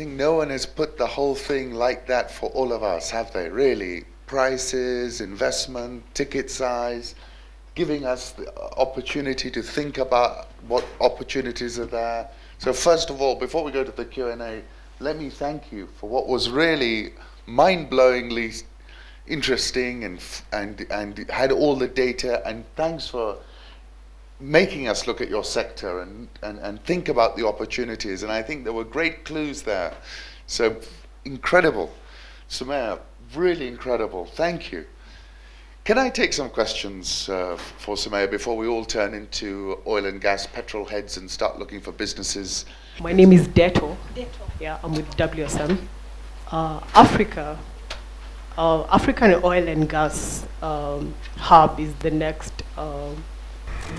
think no one has put the whole thing like that for all of us, have they? Really, prices, investment, ticket size, giving us the opportunity to think about what opportunities are there. So first of all, before we go to the Q&A, let me thank you for what was really mind-blowingly interesting and had all the data, and thanks for making us look at your sector and think about the opportunities. And I think there were great clues there. So incredible. Sumayya, really incredible. Thank you. Can I take some questions for Sumayya before we all turn into oil and gas petrol heads and start looking for businesses? My name is Deto. Yeah, I'm with WSM. African oil and gas hub is the next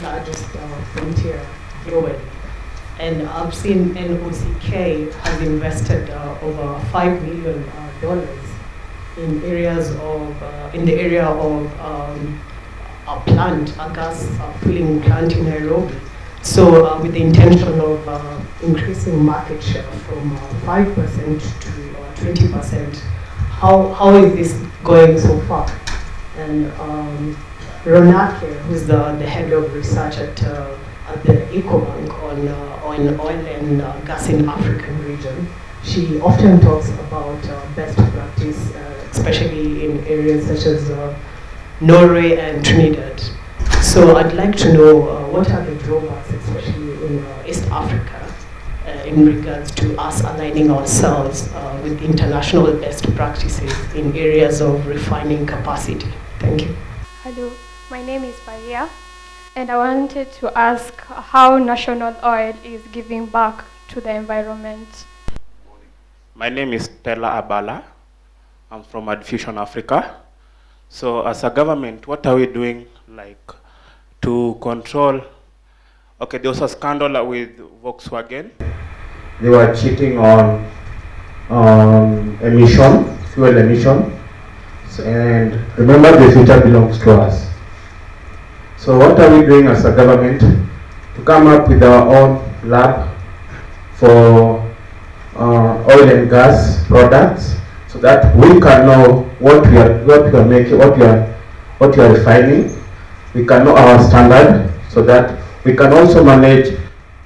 largest frontier globally. And I've seen NOCK has invested over $5 million in the area of a plant, a gas filling plant in Nairobi. So with the intention of increasing market share from 5% to 20%. How is this going so far? And Ronake, who's the head of research at the Ecobank on oil and gas in African region, she often talks about best practice, especially in areas such as Norway and Trinidad. So I'd like to know what are the drawbacks, especially in East Africa, in regards to us aligning ourselves with international best practices in areas of refining capacity. Thank you. Hello, my name is Maria, and I wanted to ask how National Oil is giving back to the environment. My name is Stella Abala. I'm from Adfusion Africa. So as a government, what are we doing to control? Okay, there was a scandal with Volkswagen. They were cheating on fuel emission. So, and remember, the future belongs to us. So what are we doing as a government to come up with our own lab for oil and gas products, so that we can know what we are making, what we are refining. We can know our standard, so that we can also manage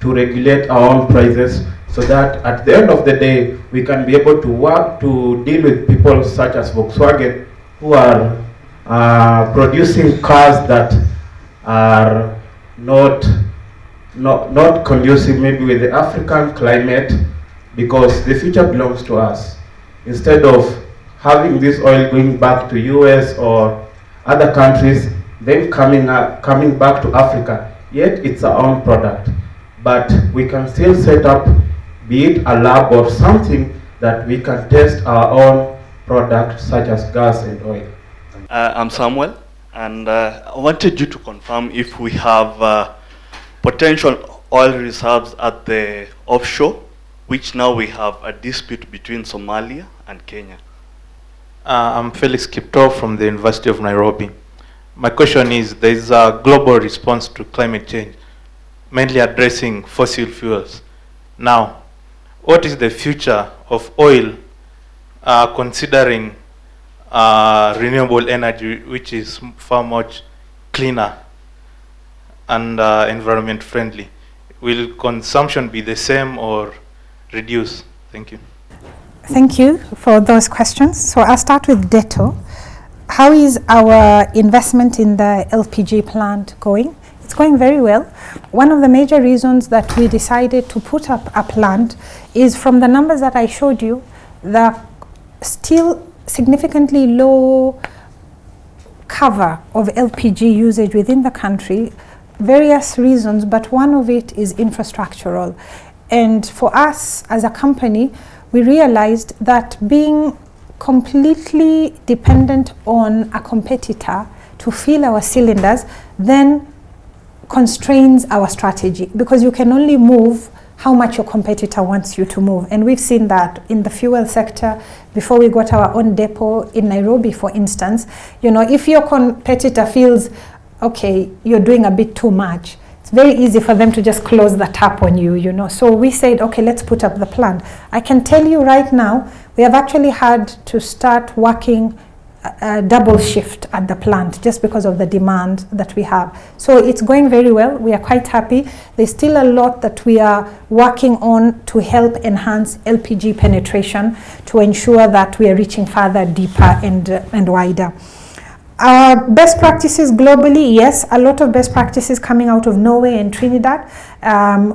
to regulate our own prices, so that at the end of the day we can be able to work to deal with people such as Volkswagen, who are producing cars that are not conducive maybe with the African climate, because the future belongs to us. Instead of having this oil going back to US or other countries, then coming back to Africa, yet it's our own product. But we can still set up, be it a lab or something, that we can test our own product such as gas and oil. I'm Samuel, and I wanted you to confirm if we have potential oil reserves at the offshore, which now we have a dispute between Somalia and Kenya. I'm Felix Kipto from the University of Nairobi. My question is, there is a global response to climate change, mainly addressing fossil fuels. Now, what is the future of oil, considering renewable energy, which is far much cleaner and environment friendly? Will consumption be the same or reduce? Thank you. Thank you for those questions. So I'll start with Deto. How is our investment in the LPG plant going? It's going very well. One of the major reasons that we decided to put up a plant is, from the numbers that I showed you, the still significantly low cover of LPG usage within the country. Various reasons, but one of it is infrastructural. And for us as a company, we realized that being completely dependent on a competitor to fill our cylinders then constrains our strategy, because you can only move how much your competitor wants you to move. And we've seen that in the fuel sector. Before we got our own depot in Nairobi, for instance, if your competitor feels, okay, you're doing a bit too much, it's very easy for them to just close the tap on you, you know. So we said, okay, let's put up the plant. I can tell you right now, we have actually had to start working a double shift at the plant just because of the demand that we have. So it's going very well. We are quite happy. There's still a lot that we are working on to help enhance LPG penetration, to ensure that we are reaching further, deeper and wider. Best practices globally, yes, a lot of best practices coming out of Norway and Trinidad.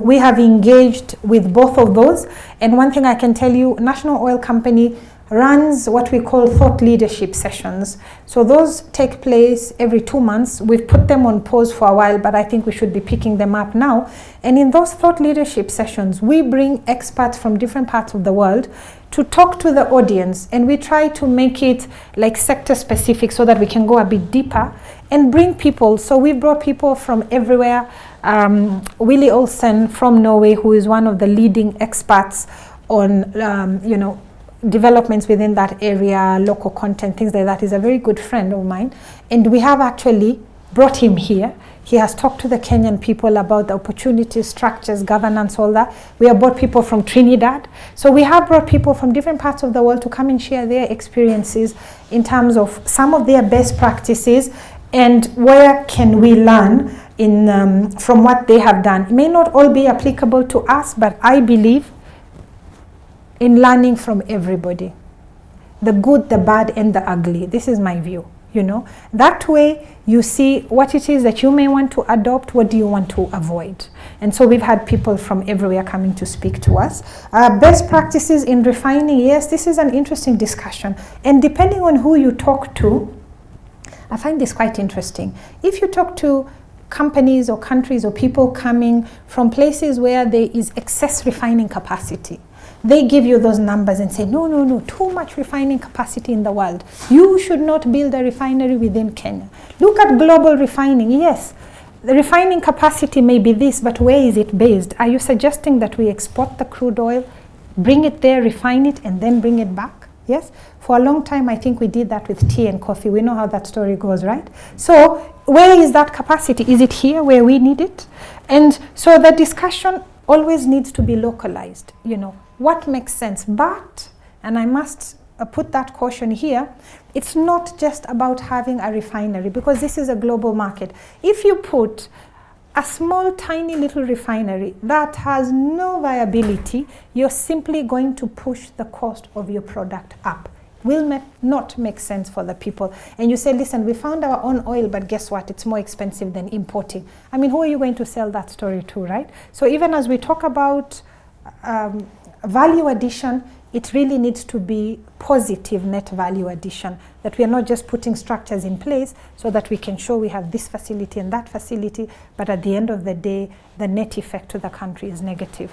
We have engaged with both of those. And one thing I can tell you, National Oil Company runs what we call thought leadership sessions. So those take place every 2 months. We've put them on pause for a while, but I think we should be picking them up now. And in those thought leadership sessions, we bring experts from different parts of the world to talk to the audience, and we try to make it like sector specific so that we can go a bit deeper and bring people. So we brought people from everywhere. Willie Olsen from Norway, who is one of the leading experts on, you know, developments within that area, local content, things like that. Is a very good friend of mine, and we have actually brought him here. He has talked to the Kenyan people about the opportunities, structures, governance, all that. We have brought people from Trinidad. So we have brought people from different parts of the world to come and share their experiences in terms of some of their best practices and where can we learn in from what they have done. It may not all be applicable to us, but I believe in learning from everybody, the good, the bad, and the ugly. This is my view, you know. That way you see what it is that you may want to adopt, what do you want to avoid. And so we've had people from everywhere coming to speak to us. Best practices in refining, yes, this is an interesting discussion. And depending on who you talk to, I find this quite interesting. If you talk to companies or countries or people coming from places where there is excess refining capacity, they give you those numbers and say, no, no, no, too much refining capacity in the world. You should not build a refinery within Kenya. Look at global refining. Yes, the refining capacity may be this, but where is it based? Are you suggesting that we export the crude oil, bring it there, refine it, and then bring it back? Yes, for a long time, I think we did that with tea and coffee. We know how that story goes, right? So where is that capacity? Is it here where we need it? And so the discussion always needs to be localized, you know. What makes sense? But, and I must put that caution here, it's not just about having a refinery, because this is a global market. If you put a small, tiny little refinery that has no viability, you're simply going to push the cost of your product up. Will not make sense for the people. And you say, listen, we found our own oil, but guess what? It's more expensive than importing. I mean, who are you going to sell that story to, right? So even as we talk about value addition, it really needs to be positive net value addition, that we are not just putting structures in place so that we can show we have this facility and that facility, but at the end of the day, the net effect to the country is negative.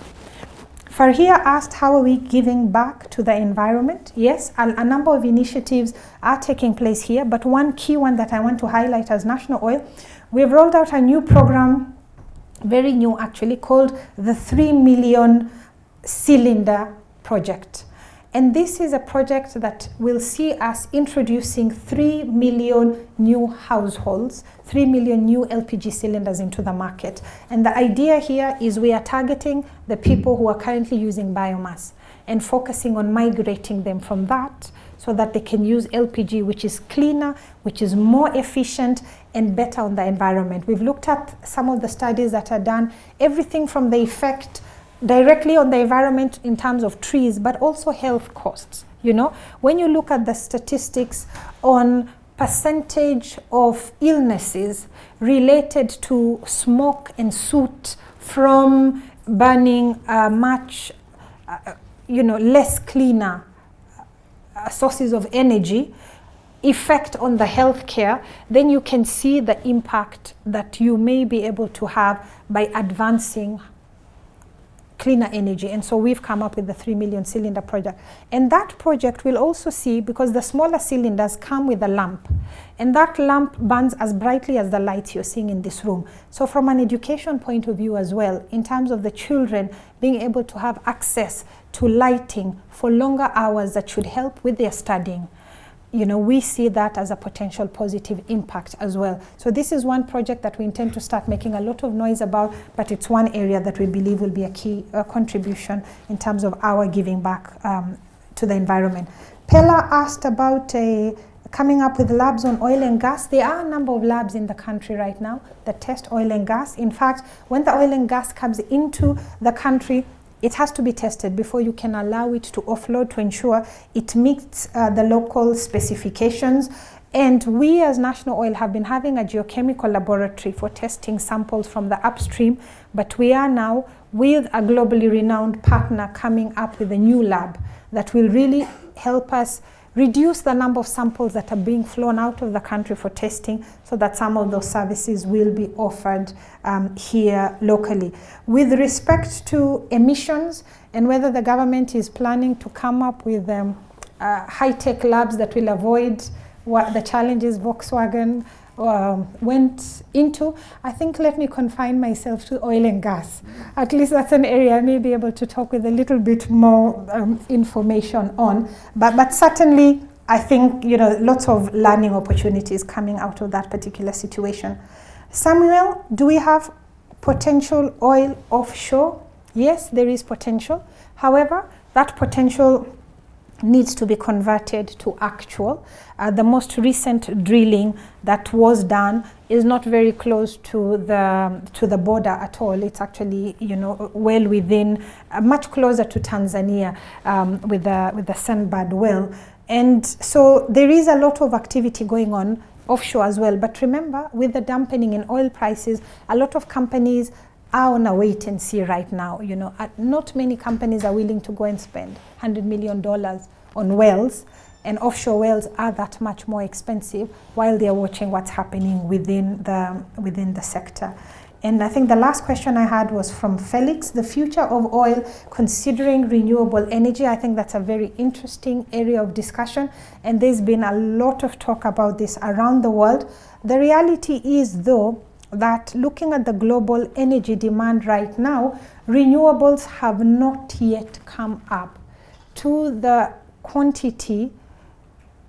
Farhia asked, how are we giving back to the environment? Yes, a number of initiatives are taking place here, but one key one that I want to highlight as National Oil, we've rolled out a new program, very new actually, called the 3 million cylinder project. And this is a project that will see us introducing 3 million new households, 3 million new LPG cylinders into the market. And the idea here is we are targeting the people who are currently using biomass and focusing on migrating them from that so that they can use LPG, which is cleaner, which is more efficient and better on the environment. We've looked at some of the studies that are done, everything from the effect directly on the environment in terms of trees, but also health costs. You know, when you look at the statistics on percentage of illnesses related to smoke and soot from burning much, less cleaner sources of energy, effect on the healthcare, then you can see the impact that you may be able to have by advancing cleaner energy. And so we've come up with the 3 million cylinder project. And that project will also see, because the smaller cylinders come with a lamp, and that lamp burns as brightly as the lights you're seeing in this room. So from an education point of view as well, in terms of the children being able to have access to lighting for longer hours, that should help with their studying. we see that as a potential positive impact as well. So this is one project that we intend to start making a lot of noise about, but it's one area that we believe will be a key contribution in terms of our giving back to the environment. Pella asked about coming up with labs on oil and gas. There are a number of labs in the country right now that test oil and gas. In fact, when the oil and gas comes into the country, it has to be tested before you can allow it to offload to ensure it meets the local specifications. And we as National Oil have been having a geochemical laboratory for testing samples from the upstream, but we are now with a globally renowned partner coming up with a new lab that will really help us reduce the number of samples that are being flown out of the country for testing, so that some of those services will be offered here locally. With respect to emissions and whether the government is planning to come up with high-tech labs that will avoid what the challenges Volkswagen went into, I think let me confine myself to oil and gas. At least that's an area I may be able to talk with a little bit more information on. But certainly, I think lots of learning opportunities coming out of that particular situation. Samuel, do we have potential oil offshore? Yes, there is potential. However, that potential needs to be converted to actual. The most recent drilling that was done is not very close to the border at all. It's actually well within, much closer to Tanzania with the Sandbird well. And so there is a lot of activity going on offshore as well. But remember, with the dampening in oil prices, a lot of companies are on a wait and see right now. Not many companies are willing to go and spend $100 million on wells, and offshore wells are that much more expensive while they are watching what's happening within the sector. And I think the last question I had was from Felix, the future of oil considering renewable energy. I think that's a very interesting area of discussion, and there's been a lot of talk about this around the world. The reality is, though, that looking at the global energy demand right now, renewables have not yet come up to the quantity,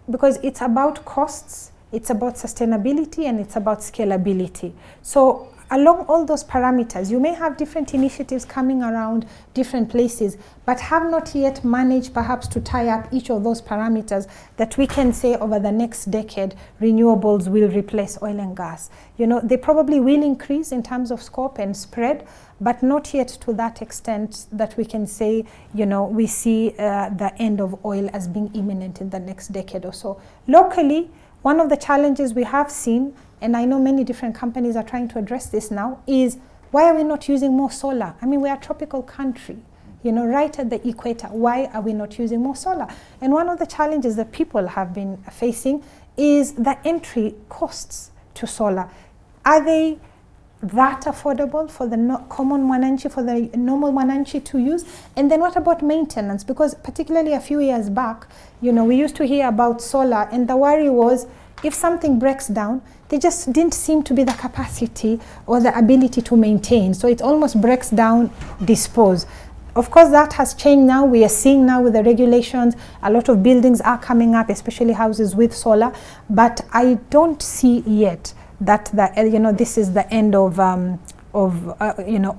because it's about costs, it's about sustainability, and it's about scalability. So along all those parameters, you may have different initiatives coming around different places, but have not yet managed perhaps to tie up each of those parameters that we can say over the next decade, renewables will replace oil and gas. They probably will increase in terms of scope and spread, but not yet to that extent that we can say, we see the end of oil as being imminent in the next decade or so. Locally, one of the challenges we have seen, and I know many different companies are trying to address this now, is why are we not using more solar? I mean, we are a tropical country, right at the equator. Why are we not using more solar? And one of the challenges that people have been facing is the entry costs to solar. Are they that affordable for the common Mwananchi, for the normal Mwananchi to use? And then what about maintenance? Because particularly a few years back, we used to hear about solar, and the worry was if something breaks down, there just didn't seem to be the capacity or the ability to maintain. So it almost breaks down, dispose. Of course, that has changed now. We are seeing now with the regulations, a lot of buildings are coming up, especially houses with solar. But I don't see yet that this is the end of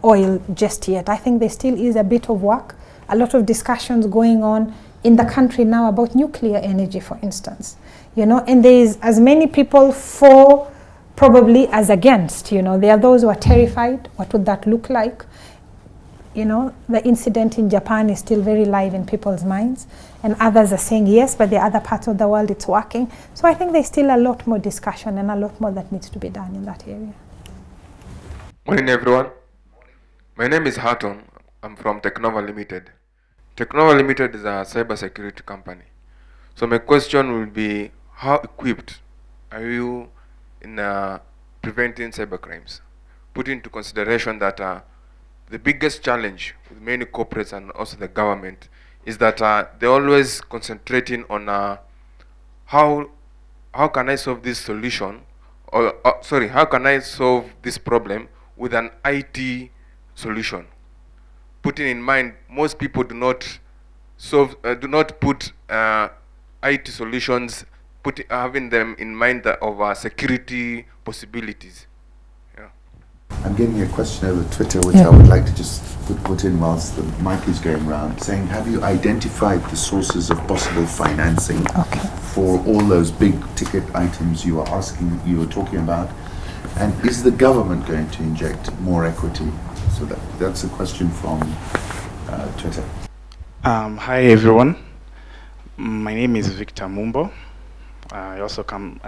oil just yet. I think there still is a bit of work, a lot of discussions going on in the country now about nuclear energy, for instance. And there is as many people for probably as against. There are those who are terrified. What would that look like? The incident in Japan is still very live in people's minds, and others are saying yes, but the other parts of the world it's working. So I think there's still a lot more discussion and a lot more that needs to be done in that area. Morning, everyone. My name is Hatton. I'm from Technova Limited. Technova Limited is a cybersecurity company. So my question will be, how equipped are you in preventing cybercrimes? Put into consideration that the biggest challenge with many corporates and also the government is that they're always concentrating on how can I solve this solution, or how can I solve this problem with an IT solution? Putting in mind, most people do not put IT solutions having them in mind of our security possibilities. Yeah. I'm getting a question over Twitter, which I would like to just put in whilst the mic is going round, saying, have you identified the sources of possible financing for all those big ticket items you were talking about? And is the government going to inject more equity? So that's a question from Twitter. Hi everyone. My name is Victor Mumbo. I also come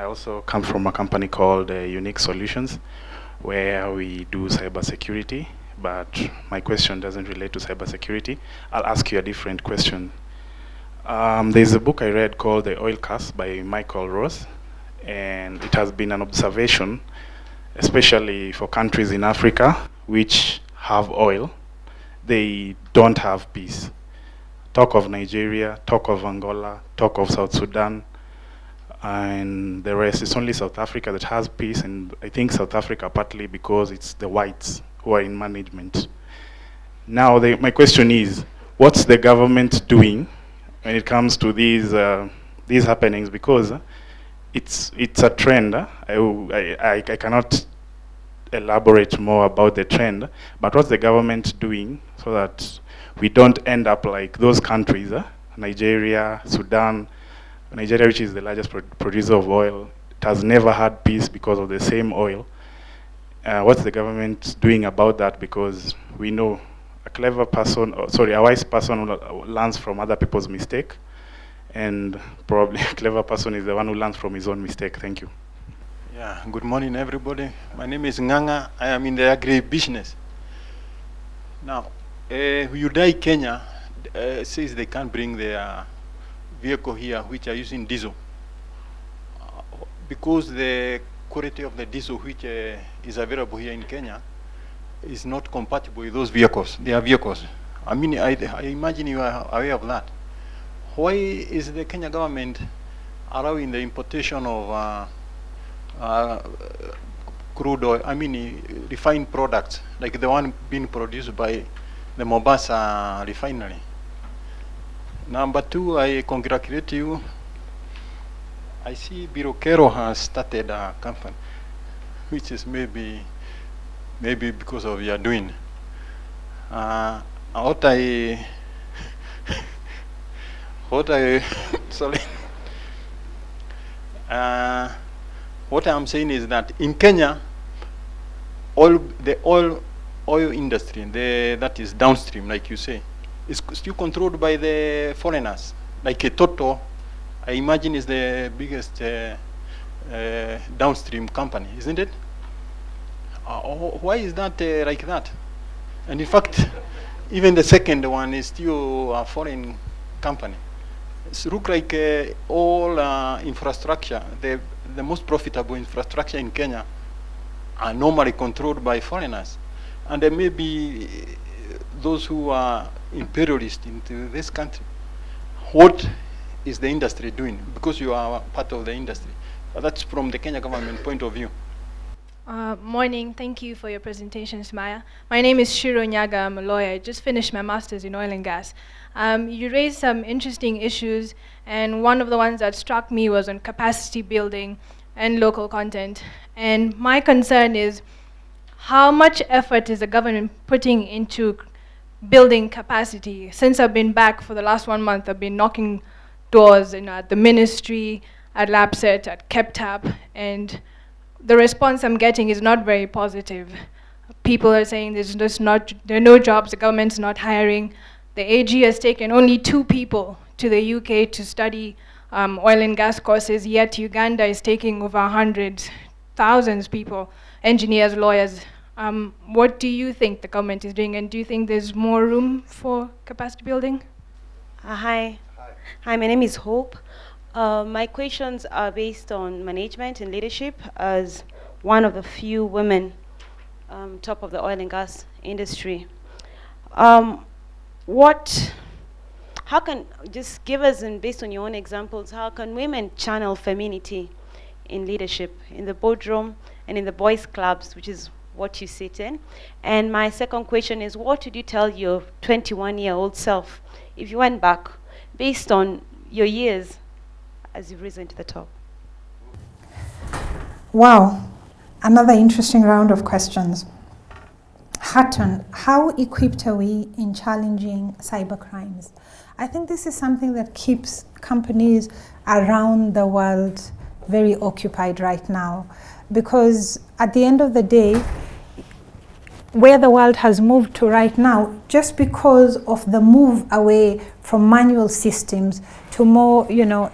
from a company called Unique Solutions, where we do cybersecurity. But my question doesn't relate to cybersecurity. I'll ask you a different question. There's a book I read called The Oil Curse by Michael Rose, and it has been an observation, especially for countries in Africa which have oil, they don't have peace. Talk of Nigeria, talk of Angola, talk of South Sudan, and the rest. It's only South Africa that has peace, and I think South Africa partly because it's the whites who are in management. Now, my question is, what's the government doing when it comes to these happenings? Because it's a trend. I cannot elaborate more about the trend, but what's the government doing so that we don't end up like those countries, Nigeria, Sudan. Nigeria, which is the largest producer of oil, it has never had peace because of the same oil. What's the government doing about that? Because we know a wise person learns from other people's mistake, and probably a clever person is the one who learns from his own mistake. Thank you. Yeah, good morning, everybody. My name is Nganga. I am in the agri-business. Now, Hyundai Kenya says they can't bring their vehicle here which are using diesel because the quality of the diesel which is available here in Kenya is not compatible with those vehicles, their vehicles. I mean, I imagine you are aware of that. Why is the Kenya government allowing the importation of crude oil, refined products, like the one being produced by the Mombasa refinery? Number two, I congratulate you. I see Birokero has started a company, which is maybe because of your doing. Sorry. What I'm saying is that in Kenya, the oil industry, that is downstream, like you say, is still controlled by the foreigners. Like a Toto, I imagine is the biggest downstream company, isn't it? Why is that like that? And in fact, even the second one is still a foreign company. It looks like all infrastructure, the most profitable infrastructure in Kenya are normally controlled by foreigners. And there may be those who are imperialist into this country. What is the industry doing? Because you are part of the industry. But that's from the Kenya government point of view. Morning, thank you for your presentation, Sumayya. My name is Shiro Nyaga, I'm a lawyer. I just finished my master's in oil and gas. You raised some interesting issues, and one of the ones that struck me was on capacity building and local content. And my concern is, how much effort is the government putting into building capacity? Since I've been back for the last 1 month, I've been knocking doors at the ministry, at LabSet, at KEPTAP, and the response I'm getting is not very positive. People are saying there are no jobs, the government's not hiring. The AG has taken only 2 people to the UK to study oil and gas courses, yet Uganda is taking over 100,000 people, engineers, lawyers. What do you think the government is doing, and do you think there's more room for capacity building? Hi, my name is Hope. My questions are based on management and leadership as one of the few women top of the oil and gas industry. How can, just give us, and based on your own examples, how can women channel femininity in leadership, in the boardroom and in the boys' clubs, which is what you sit in? And my second question is, what would you tell your 21-year-old self if you went back, based on your years as you've risen to the top? Wow, another interesting round of questions. Hatton, how equipped are we in challenging cybercrimes? I think this is something that keeps companies around the world very occupied right now, because at the end of the day, where the world has moved to right now, just because of the move away from manual systems to more,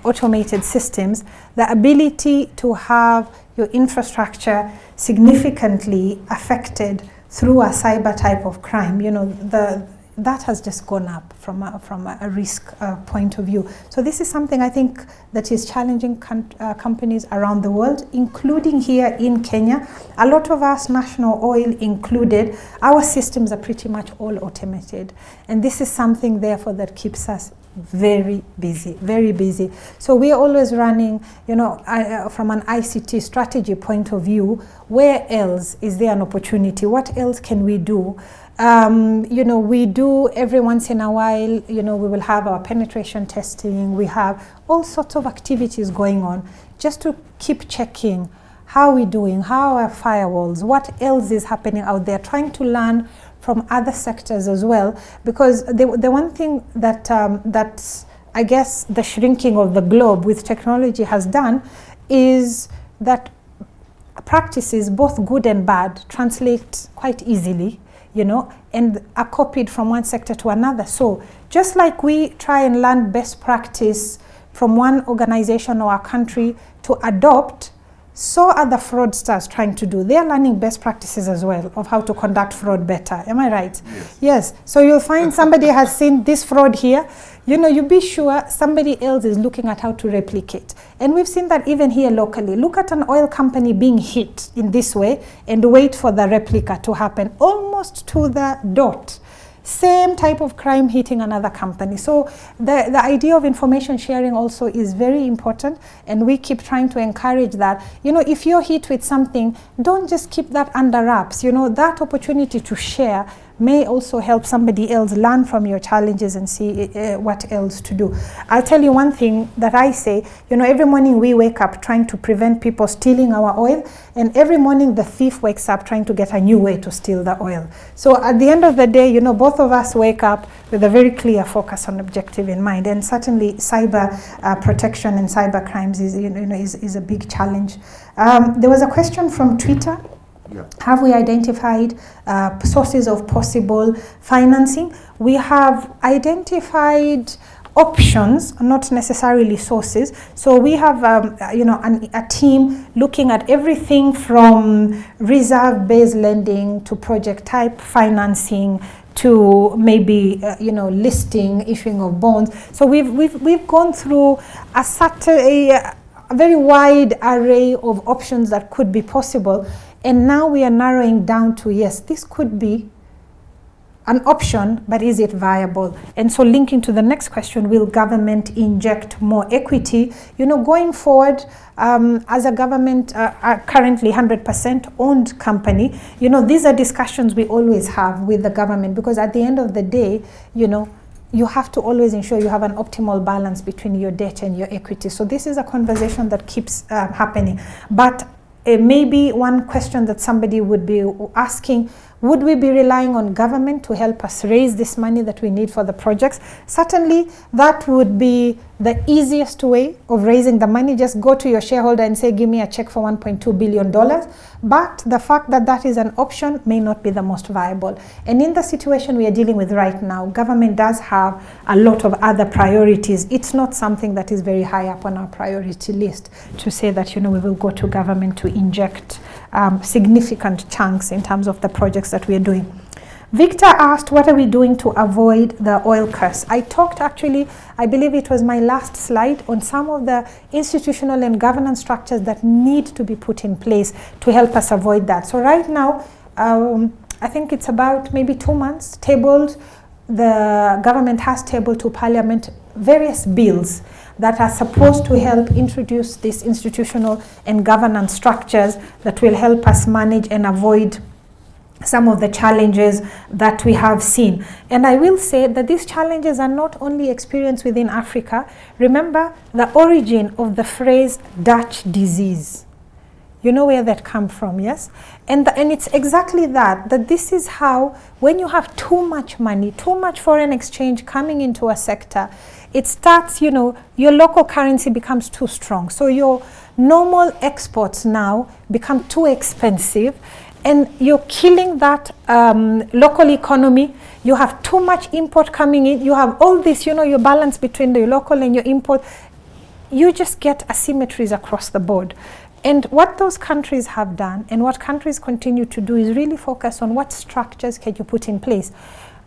automated systems, the ability to have your infrastructure significantly affected through a cyber type of crime, that has just gone up from a risk point of view. So this is something I think that is challenging companies around the world, including here in Kenya. A lot of us, National Oil included, our systems are pretty much all automated. And this is something, therefore, that keeps us very busy, very busy. So we are always running, from an ICT strategy point of view, where else is there an opportunity? What else can we do? We do every once in a while, we will have our penetration testing. We have all sorts of activities going on just to keep checking how we're doing, how are firewalls, what else is happening out there, trying to learn from other sectors as well. Because the one thing that I guess the shrinking of the globe with technology has done is that practices, both good and bad, translate quite easily, and are copied from one sector to another. So just like we try and learn best practice from one organization or a country to adopt, so are the fraudsters trying to do. They're learning best practices as well of how to conduct fraud better. Am I right? Yes. So you'll find somebody has seen this fraud here. You be sure somebody else is looking at how to replicate. And we've seen that even here locally. Look at an oil company being hit in this way and wait for the replica to happen almost to the dot. Same type of crime hitting another company. So the idea of information sharing also is very important, and we keep trying to encourage that. If you're hit with something, don't just keep that under wraps. That opportunity to share may also help somebody else learn from your challenges and see what else to do. I'll tell you one thing that I say, every morning we wake up trying to prevent people stealing our oil, and every morning the thief wakes up trying to get a new way to steal the oil. So at the end of the day, both of us wake up with a very clear focus on objective in mind, and certainly cyber protection and cyber crimes is a big challenge. There was a question from Twitter. Yeah. Have we identified sources of possible financing? We have identified options, not necessarily sources. So we have, a team looking at everything from reserve-based lending to project-type financing to maybe, listing, issuing of bonds. So we've gone through a very wide array of options that could be possible. And now we are narrowing down to, yes, this could be an option, but is it viable? And so linking to the next question, will government inject more equity? Going forward, as a government, currently 100% owned company, these are discussions we always have with the government, because at the end of the day, you have to always ensure you have an optimal balance between your debt and your equity. So this is a conversation that keeps happening. But maybe one question that somebody would be asking, would we be relying on government to help us raise this money that we need for the projects? Certainly, that would be the easiest way of raising the money. Just go to your shareholder and say, give me a check for $1.2 billion. But the fact that that is an option may not be the most viable. And in the situation we are dealing with right now, government does have a lot of other priorities. It's not something that is very high up on our priority list to say that, we will go to government to inject significant chunks in terms of the projects that we are doing. Victor asked, what are we doing to avoid the oil curse? I talked actually, I believe it was my last slide, on some of the institutional and governance structures that need to be put in place to help us avoid that. So right now, I think it's about maybe 2 months tabled. The government has tabled to Parliament various bills that are supposed to help introduce these institutional and governance structures that will help us manage and avoid some of the challenges that we have seen. And I will say that these challenges are not only experienced within Africa. Remember the origin of the phrase Dutch disease. You know where that come from, yes? And it's exactly that this is how, when you have too much money, too much foreign exchange coming into a sector, it starts, you know, your local currency becomes too strong. So your normal exports now become too expensive, and you're killing that local economy. You have too much import coming in. You have all this, you know, your balance between the local and your import. You just get asymmetries across the board. And what those countries have done, and what countries continue to do, is really focus on what structures can you put in place.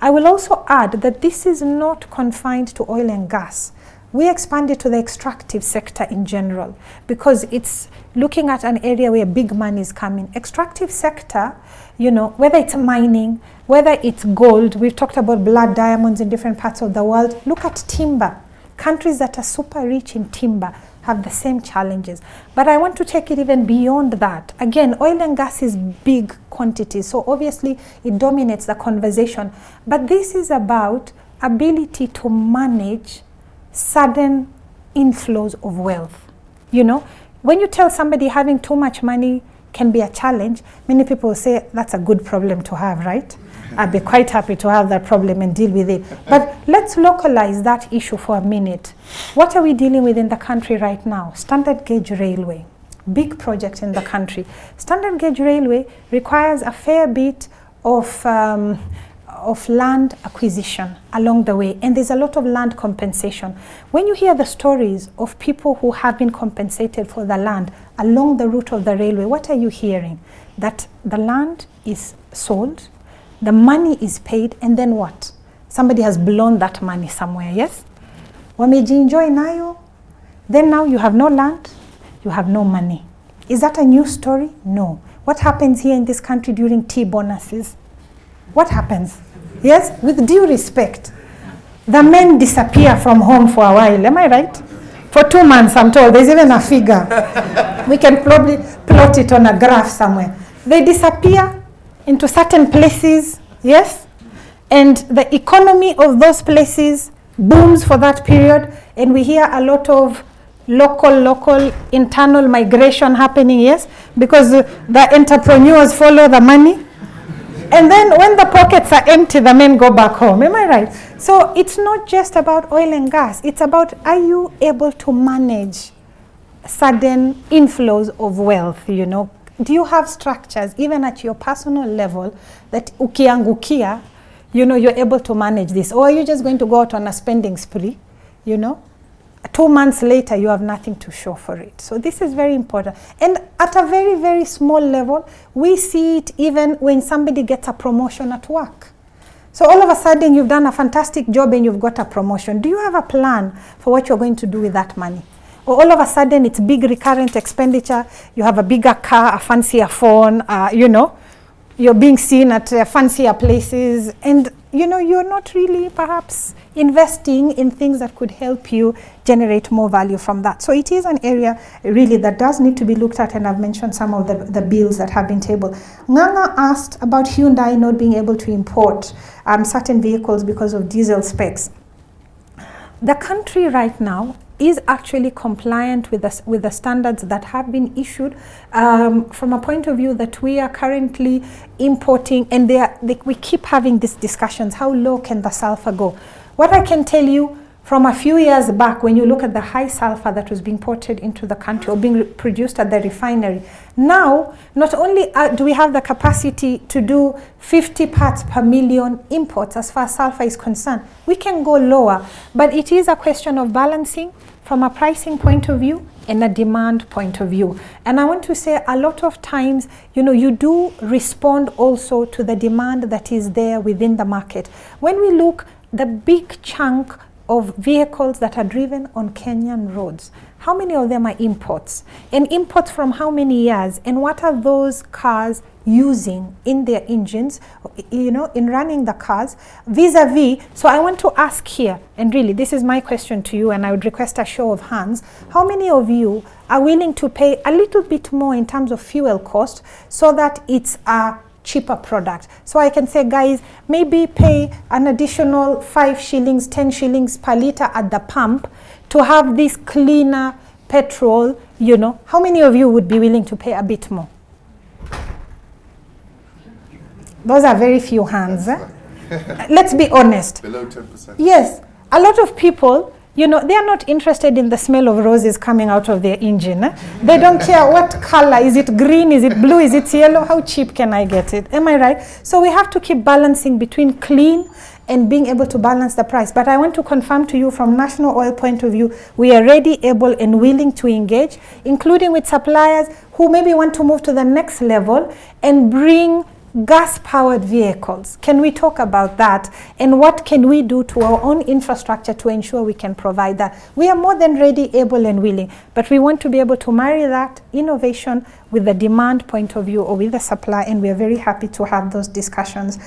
I will also add that this is not confined to oil and gas. We expanded to the extractive sector in general, because it's looking at an area where big money is coming. Extractive sector, you know, whether it's mining, whether it's gold, we've talked about blood diamonds in different parts of the world. Look at timber. Countries that are super rich in timber have the same challenges. But I want to take it even beyond that. Again, oil and gas is big quantities, so obviously it dominates the conversation. But this is about ability to manage sudden inflows of wealth. You know, when you tell somebody having too much money can be a challenge, many people say that's a good problem to have, right? I'd be quite happy to have that problem and deal with it. But let's localize that issue for a minute. What are we dealing with in the country right now? Standard gauge railway, big project in the country. Standard gauge railway requires a fair bit of land acquisition along the way, and there's a lot of land compensation. When you hear the stories of people who have been compensated for the land along the route of the railway, what are you hearing? That the land is sold, the money is paid, and then what? Somebody has blown that money somewhere, yes? Wamejienjoy nayo, then now you have no land, you have no money. Is that a new story? No. What happens here in this country during tea bonuses? What happens? Yes, with due respect, the men disappear from home for a while, am I right? For 2 months, I'm told. There's even a figure. We can probably plot it on a graph somewhere. They disappear into certain places, yes? And the economy of those places booms for that period, and we hear a lot of local internal migration happening, yes? Because the entrepreneurs follow the money. And then when the pockets are empty, the men go back home. Am I right? So it's not just about oil and gas. It's about, are you able to manage sudden inflows of wealth, you know? Do you have structures, even at your personal level, that ukiangukia, you know, you're able to manage this? Or are you just going to go out on a spending spree, you know? 2 months later, you have nothing to show for it. So this is very important. And at a very, very small level, we see it even when somebody gets a promotion at work. So all of a sudden, you've done a fantastic job and you've got a promotion. Do you have a plan for what you're going to do with that money? Or all of a sudden, it's big recurrent expenditure. You have a bigger car, a fancier phone, you know. You're being seen at fancier places. And, you know, you're not really perhaps investing in things that could help you generate more value from that. So it is an area really that does need to be looked at, and I've mentioned some of the bills that have been tabled. Nganga asked about Hyundai not being able to import certain vehicles because of diesel specs. The country right now is actually compliant with the standards that have been issued from a point of view that we are currently importing, and we keep having these discussions, how low can the sulfur go? What I can tell you, from a few years back, when you look at the high sulfur that was being imported into the country or being produced at the refinery, now not only do we have the capacity to do 50 parts per million imports as far as sulfur is concerned, we can go lower, but it is a question of balancing from a pricing point of view and a demand point of view. And I want to say, a lot of times, you know, you do respond also to the demand that is there within the market. When we look, the big chunk of vehicles that are driven on Kenyan roads, how many of them are imports? And imports from how many years? And what are those cars using in their engines, you know, in running the cars, vis-a-vis? So I want to ask here, and really this is my question to you, and I would request a show of hands, how many of you are willing to pay a little bit more in terms of fuel cost so that it's a cheaper product? So I can say, guys, maybe pay an additional 5 shillings, 10 shillings per liter at the pump to have this cleaner petrol, you know, how many of you would be willing to pay a bit more? Those are very few hands. Let's be honest. Below 10%. Yes. A lot of people, you know, they are not interested in the smell of roses coming out of their engine. They don't care what color. Is it green? Is it blue? Is it yellow? How cheap can I get it? Am I right? So we have to keep balancing between clean and being able to balance the price. But I want to confirm to you from National Oil point of view, we are ready, able, and willing to engage, including with suppliers who maybe want to move to the next level and bring gas-powered vehicles. Can we talk about that? And what can we do to our own infrastructure to ensure we can provide that? We are more than ready, able, and willing, but we want to be able to marry that innovation with the demand point of view or with the supply, and we are very happy to have those discussions.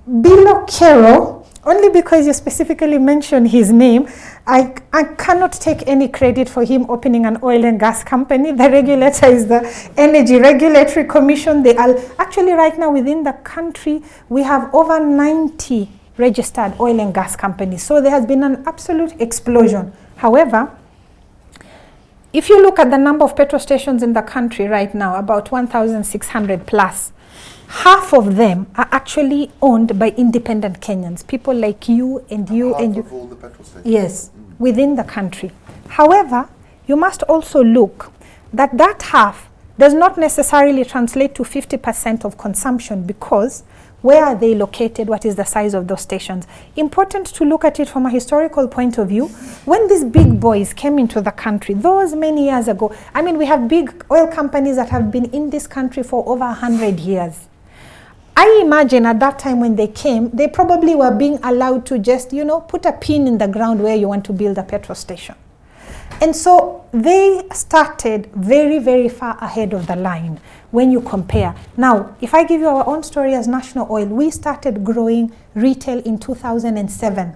Bilo Kero, only because you specifically mentioned his name, I cannot take any credit for him opening an oil and gas company. The regulator is the Energy Regulatory Commission. They are actually right now within the country, we have over 90 registered oil and gas companies. So there has been an absolute explosion. However, if you look at the number of petrol stations in the country right now, about 1,600 plus, half of them are actually owned by independent Kenyans, people like you and you half and you. Of all the petrol stations. Yes, within the country. However, you must also look that that half does not necessarily translate to 50% of consumption, because where are they located? What is the size of those stations? Important to look at it from a historical point of view. When these big boys came into the country, those many years ago, I mean, we have big oil companies that have been in this country for over 100 years. I imagine at that time when they came, they probably were being allowed to just, you know, put a pin in the ground where you want to build a petrol station. And so they started very, very far ahead of the line when you compare. Now, if I give you our own story as National Oil, we started growing retail in 2007.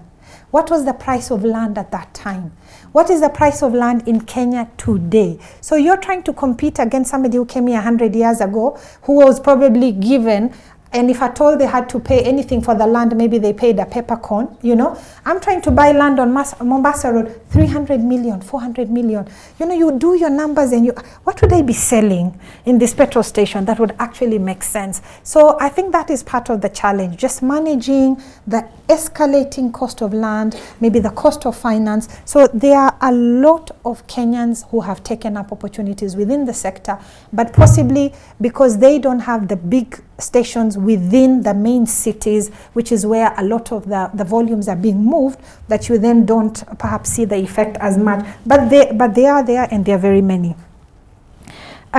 What was the price of land at that time? What is the price of land in Kenya today? So you're trying to compete against somebody who came here 100 years ago, who was probably given, and if at all they had to pay anything for the land, maybe they paid a peppercorn, you know. I'm trying to buy land on Mombasa Road, 300 million, 400 million. You know, you do your numbers and what would I be selling in this petrol station that would actually make sense? So I think that is part of the challenge, just managing the escalating cost of land, maybe the cost of finance. So there are a lot of Kenyans who have taken up opportunities within the sector, but possibly because they don't have the big stations within the main cities, which is where a lot of the volumes are being moved, that you then don't perhaps see the effect as much. But they are there, and they are very many.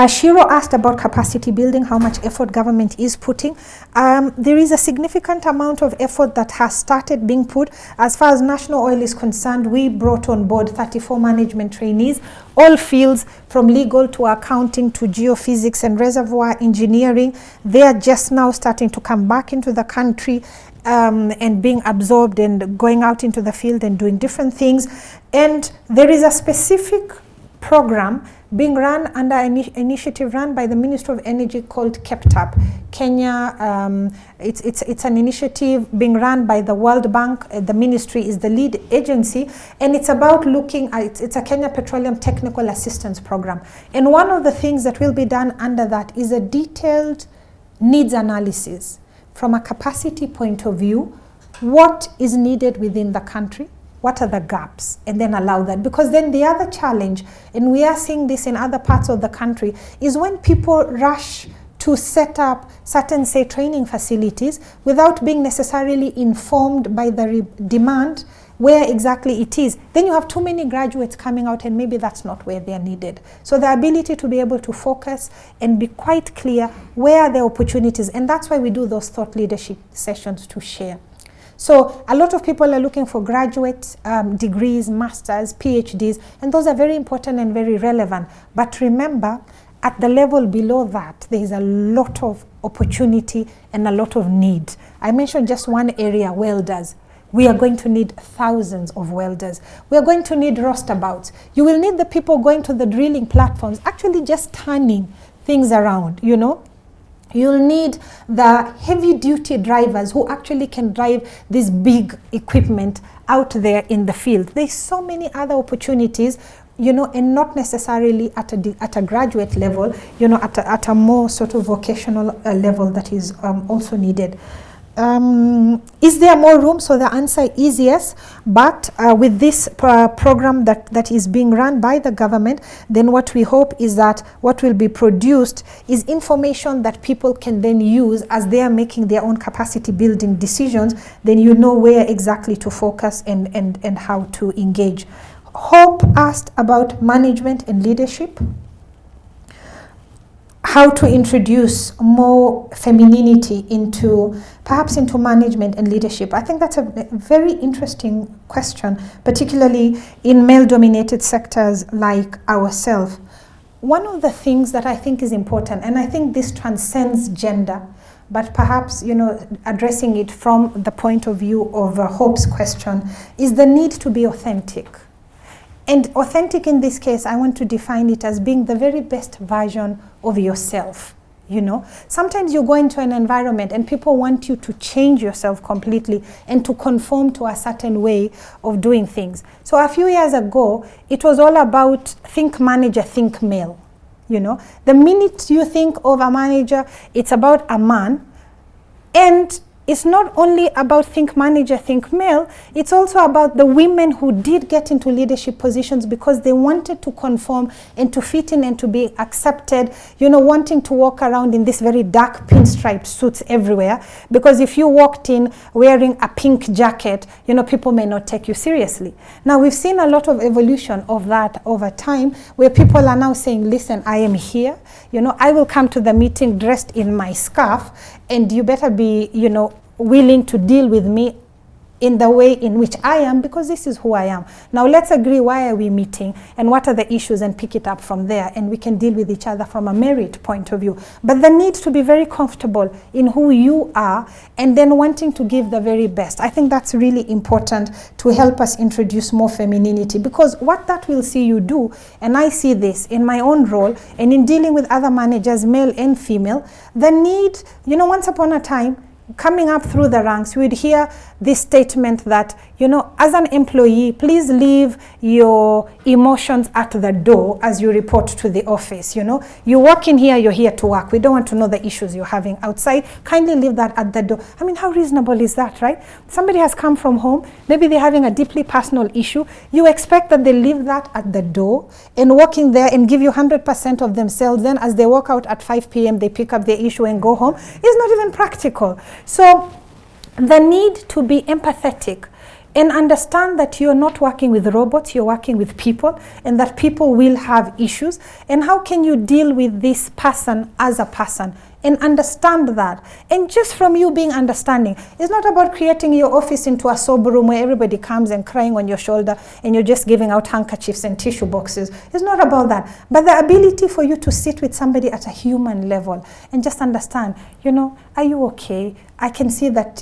Shiro asked about capacity building, how much effort government is putting. There is a significant amount of effort that has started being put. As far as National Oil is concerned, we brought on board 34 management trainees, all fields from legal to accounting to geophysics and reservoir engineering. They are just now starting to come back into the country and being absorbed and going out into the field and doing different things. And there is a specific program being run under an initiative run by the Ministry of Energy called Kept Up Kenya. It's an initiative being run by the World Bank. The ministry is the lead agency, and it's about looking at, it's a Kenya Petroleum Technical Assistance Program. And one of the things that will be done under that is a detailed needs analysis from a capacity point of view. What is needed within the country? What are the gaps? And then allow that. Because then the other challenge, and we are seeing this in other parts of the country, is when people rush to set up certain, say, training facilities without being necessarily informed by the demand where exactly it is. Then you have too many graduates coming out, and maybe that's not where they're needed. So the ability to be able to focus and be quite clear where are the opportunities. And that's why we do those thought leadership sessions to share. So a lot of people are looking for graduate degrees, masters, PhDs, and those are very important and very relevant. But remember, at the level below that, there is a lot of opportunity and a lot of need. I mentioned just one area, welders. We are going to need thousands of welders. We are going to need roustabouts. You will need the people going to the drilling platforms, actually just turning things around, you know. You'll need the heavy-duty drivers who actually can drive this big equipment out there in the field. There's so many other opportunities. and not necessarily at a graduate level, at a more sort of vocational level that is also needed. Is there more room? So the answer is yes, but with this program that is being run by the government, then what we hope is that what will be produced is information that people can then use as they are making their own capacity building decisions. Then you know where exactly to focus and how to engage. Hope asked about management and leadership. How to introduce more femininity perhaps into management and leadership. I think that's a very interesting question, particularly in male-dominated sectors like ourselves. One of the things that I think is important, and I think this transcends gender, but perhaps, addressing it from the point of view of Hope's question, is the need to be authentic. And authentic in this case, I want to define it as being the very best version of yourself. Sometimes you go into an environment and people want you to change yourself completely and to conform to a certain way of doing things. So a few years ago, it was all about think manager, think male. The minute you think of a manager, it's about a man. And it's not only about think manager, think male, it's also about the women who did get into leadership positions because they wanted to conform and to fit in and to be accepted, wanting to walk around in this very dark pinstripe suits everywhere. Because if you walked in wearing a pink jacket, people may not take you seriously. Now, we've seen a lot of evolution of that over time, where people are now saying, listen, I am here, I will come to the meeting dressed in my scarf, and you better be, willing to deal with me in the way in which I am, because this is who I am. Now let's agree, why are we meeting and what are the issues, and pick it up from there, and we can deal with each other from a merit point of view. But the need to be very comfortable in who you are and then wanting to give the very best. I think that's really important to help us introduce more femininity, because what that will see you do, and I see this in my own role and in dealing with other managers, male and female, the need, once upon a time, coming up through the ranks, you would hear this statement that, as an employee, please leave your emotions at the door as you report to the office. You walk in here, you're here to work. We don't want to know the issues you're having outside. Kindly leave that at the door. I mean, how reasonable is that, right? Somebody has come from home, maybe they're having a deeply personal issue. You expect that they leave that at the door and walk in there and give you 100% of themselves. Then as they walk out at 5 p.m., they pick up their issue and go home. It's not even practical. So the need to be empathetic and understand that you're not working with robots, you're working with people, and that people will have issues. And how can you deal with this person as a person? And understand that. And just from you being understanding, it's not about creating your office into a sober room where everybody comes and crying on your shoulder and you're just giving out handkerchiefs and tissue boxes. It's not about that. But the ability for you to sit with somebody at a human level and just understand, are you okay? I can see that,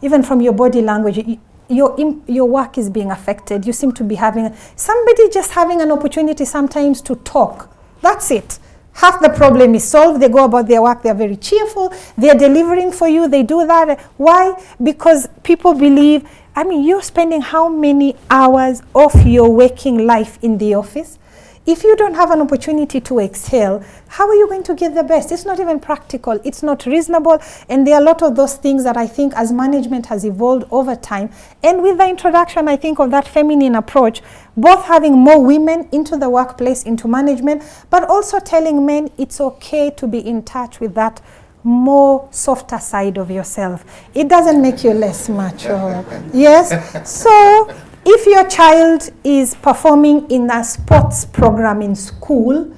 even from your body language, your work is being affected. You seem to be having somebody just having an opportunity sometimes to talk. That's it. Half the problem is solved. They go about their work. They're very cheerful. They're delivering for you. They do that. Why? Because people believe, you're spending how many hours of your waking life in the office? If you don't have an opportunity to exhale, how are you going to give the best? It's not even practical. It's not reasonable. And there are a lot of those things that I think as management has evolved over time. And with the introduction, I think, of that feminine approach, both having more women into the workplace, into management, but also telling men it's okay to be in touch with that more softer side of yourself. It doesn't make you less mature. Yes? So if your child is performing in a sports program in school,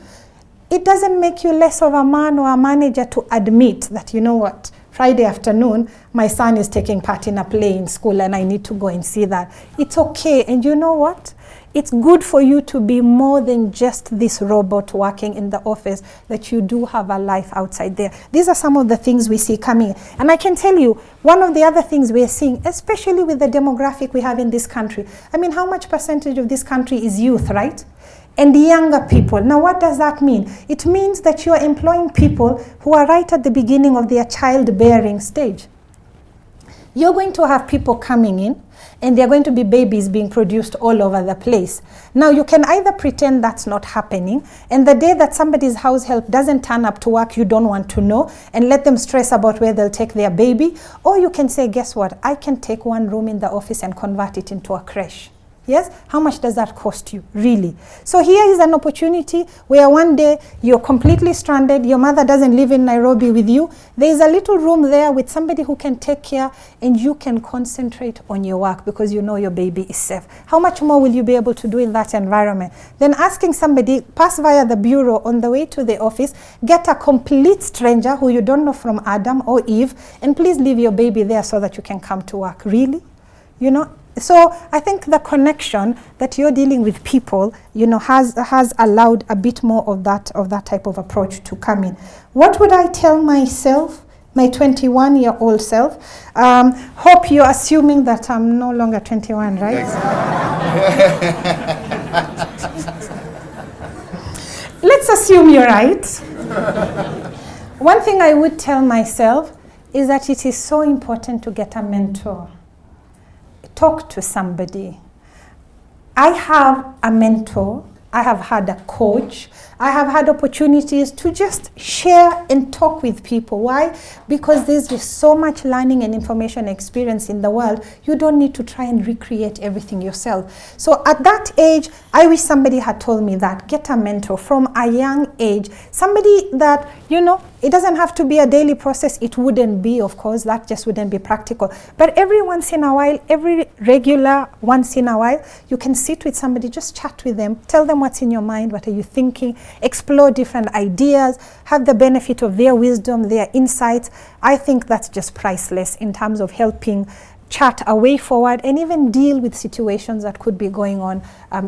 it doesn't make you less of a man or a manager to admit that, Friday afternoon, my son is taking part in a play in school and I need to go and see that. It's okay. And you know what? It's good for you to be more than just this robot working in the office, that you do have a life outside there. These are some of the things we see coming. And I can tell you, one of the other things we're seeing, especially with the demographic we have in this country, how much percentage of this country is youth, right? And the younger people. Now, what does that mean? It means that you are employing people who are right at the beginning of their childbearing stage. You're going to have people coming in and there are going to be babies being produced all over the place. Now, you can either pretend that's not happening, and the day that somebody's house help doesn't turn up to work, you don't want to know, and let them stress about where they'll take their baby. Or you can say, guess what? I can take one room in the office and convert it into a creche. Yes? How much does that cost you, really? So here is an opportunity where one day you're completely stranded, your mother doesn't live in Nairobi with you, there is a little room there with somebody who can take care, and you can concentrate on your work because you know your baby is safe. How much more will you be able to do in that environment than asking somebody, pass via the bureau on the way to the office, get a complete stranger who you don't know from Adam or Eve, and please leave your baby there so that you can come to work, really? You know? So I think the connection that you're dealing with people, you know, has allowed a bit more of that type of approach to come in. What would I tell myself, my 21-year-old self? Hope you're assuming that I'm no longer 21, right? Let's assume you're right. One thing I would tell myself is that it is so important to get a mentor. Talk to somebody. I have a mentor, I have had a coach, I have had opportunities to just share and talk with people. Why? Because there's just so much learning and information experience in the world, you don't need to try and recreate everything yourself. So at that age, I wish somebody had told me that. Get a mentor from a young age. Somebody that, you know, it doesn't have to be a daily process. It wouldn't be, of course, that just wouldn't be practical. But every once in a while, every regular once in a while, you can sit with somebody, just chat with them, tell them what's in your mind, what are you thinking, explore different ideas, have the benefit of their wisdom, their insights. I think that's just priceless in terms of helping chart a way forward and even deal with situations that could be going on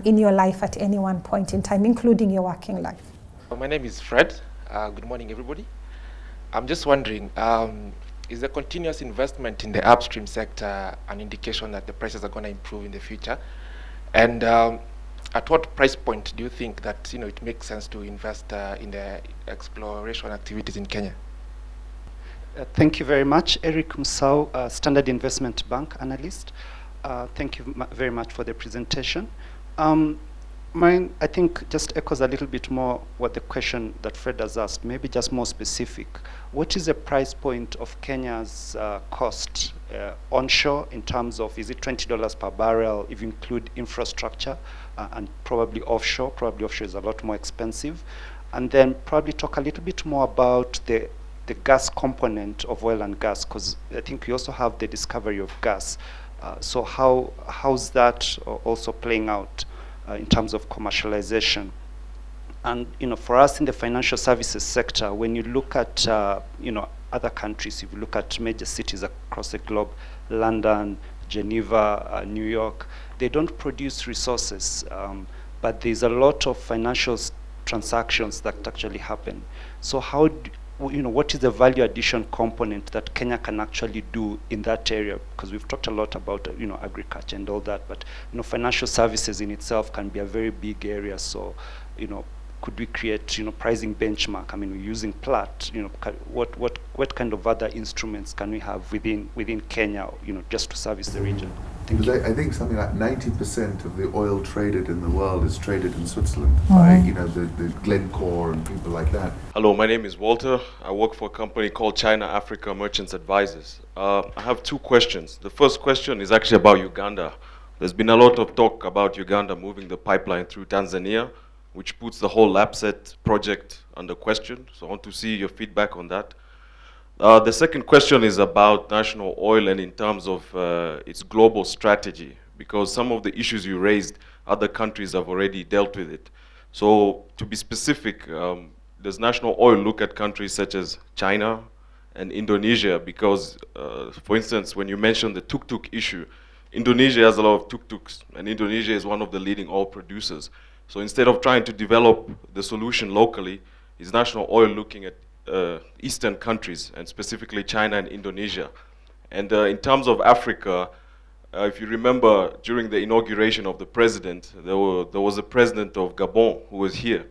in your life at any one point in time, including your working life. My name is Fred. Good morning, everybody. I'm just wondering, is the continuous investment in the upstream sector an indication that the prices are going to improve in the future? And at what price point do you think that it makes sense to invest in the exploration activities in Kenya? Thank you very much. Eric Musau, Standard Investment Bank analyst. Thank you very much for the presentation. Mine, I think, just echoes a little bit more what the question that Fred has asked, maybe just more specific. What is the price point of Kenya's cost onshore in terms of, is it $20 per barrel if you include infrastructure, and probably offshore? Probably offshore is a lot more expensive. And then probably talk a little bit more about the gas component of oil and gas, because I think we also have the discovery of gas. So how's that also playing out in terms of commercialization? And for us in the financial services sector, when you look at other countries, if you look at major cities across the globe, London, Geneva, New York, they don't produce resources, but there's a lot of financial transactions that actually happen. So how what is the value addition component that Kenya can actually do in that area? Because we've talked a lot about agriculture and all that, but financial services in itself can be a very big area. So could we create pricing benchmark? I mean, we're using Plat. What kind of other instruments can we have within Kenya? Just to service the region. I think something like 90% of the oil traded in the world is traded in Switzerland by the Glencore and people like that. Hello, my name is Walter. I work for a company called China Africa Merchants Advisors. I have two questions. The first question is actually about Uganda. There's been a lot of talk about Uganda moving the pipeline through Tanzania, which puts the whole LAPSET project under question. So I want to see your feedback on that. The second question is about National Oil and in terms of its global strategy, because some of the issues you raised, other countries have already dealt with it. So to be specific, does National Oil look at countries such as China and Indonesia? Because, for instance, when you mentioned the tuk-tuk issue, Indonesia has a lot of tuk-tuks, and Indonesia is one of the leading oil producers. So instead of trying to develop the solution locally, is National Oil looking at Eastern countries, and specifically China and Indonesia? And in terms of Africa, if you remember, during the inauguration of the president, there was a president of Gabon who was here,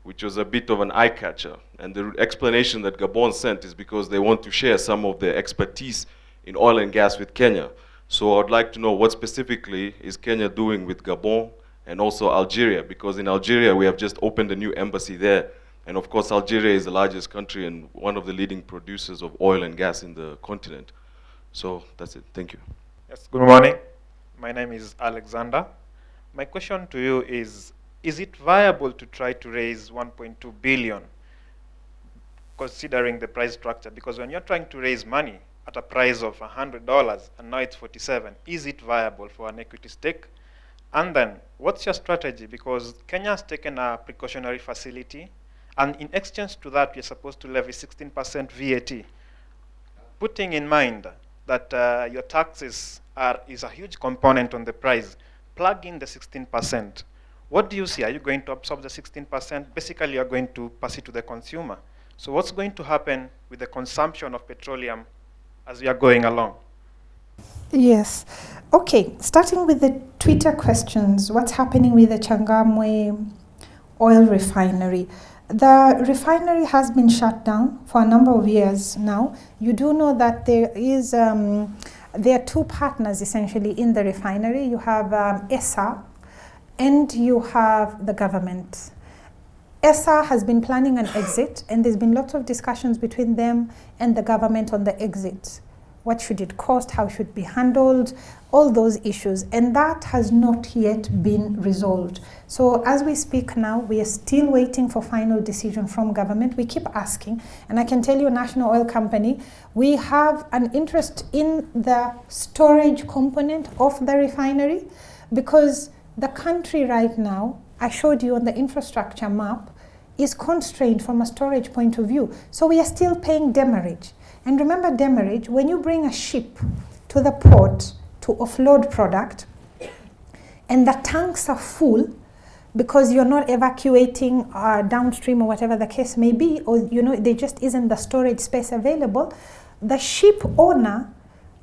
which was a bit of an eye-catcher. And the explanation that Gabon sent is because they want to share some of their expertise in oil and gas with Kenya. So I'd like to know what specifically is Kenya doing with Gabon and also Algeria, because in Algeria we have just opened a new embassy there. And of course, Algeria is the largest country and one of the leading producers of oil and gas in the continent. So that's it. Thank you. Yes, good morning. My name is Alexander. My question to you is it viable to try to raise 1.2 billion considering the price structure? Because when you're trying to raise money at a price of $100 and now it's 47, is it viable for an equity stake? And then what's your strategy? Because Kenya has taken a precautionary facility, and in exchange to that, you're supposed to levy 16% VAT. Putting in mind that your taxes is a huge component on the price, plug in the 16%. What do you see? Are you going to absorb the 16%? Basically, you're going to pass it to the consumer. So what's going to happen with the consumption of petroleum as we are going along? Yes. Okay, starting with the Twitter questions, what's happening with the Changamwe oil refinery? The refinery has been shut down for a number of years now. You do know that there are two partners essentially in the refinery. You have ESA and you have the government. ESA has been planning an exit, and there's been lots of discussions between them and the government on the exit. What should it cost? How should it be handled? All those issues. And that has not yet been resolved. So as we speak now, we are still waiting for final decision from government. We keep asking. And I can tell you, National Oil Company, we have an interest in the storage component of the refinery, because the country right now, I showed you on the infrastructure map, is constrained from a storage point of view. So we are still paying demurrage. And remember demurrage, when you bring a ship to the port to offload product and the tanks are full because you're not evacuating downstream or whatever the case may be, or there just isn't the storage space available, the ship owner,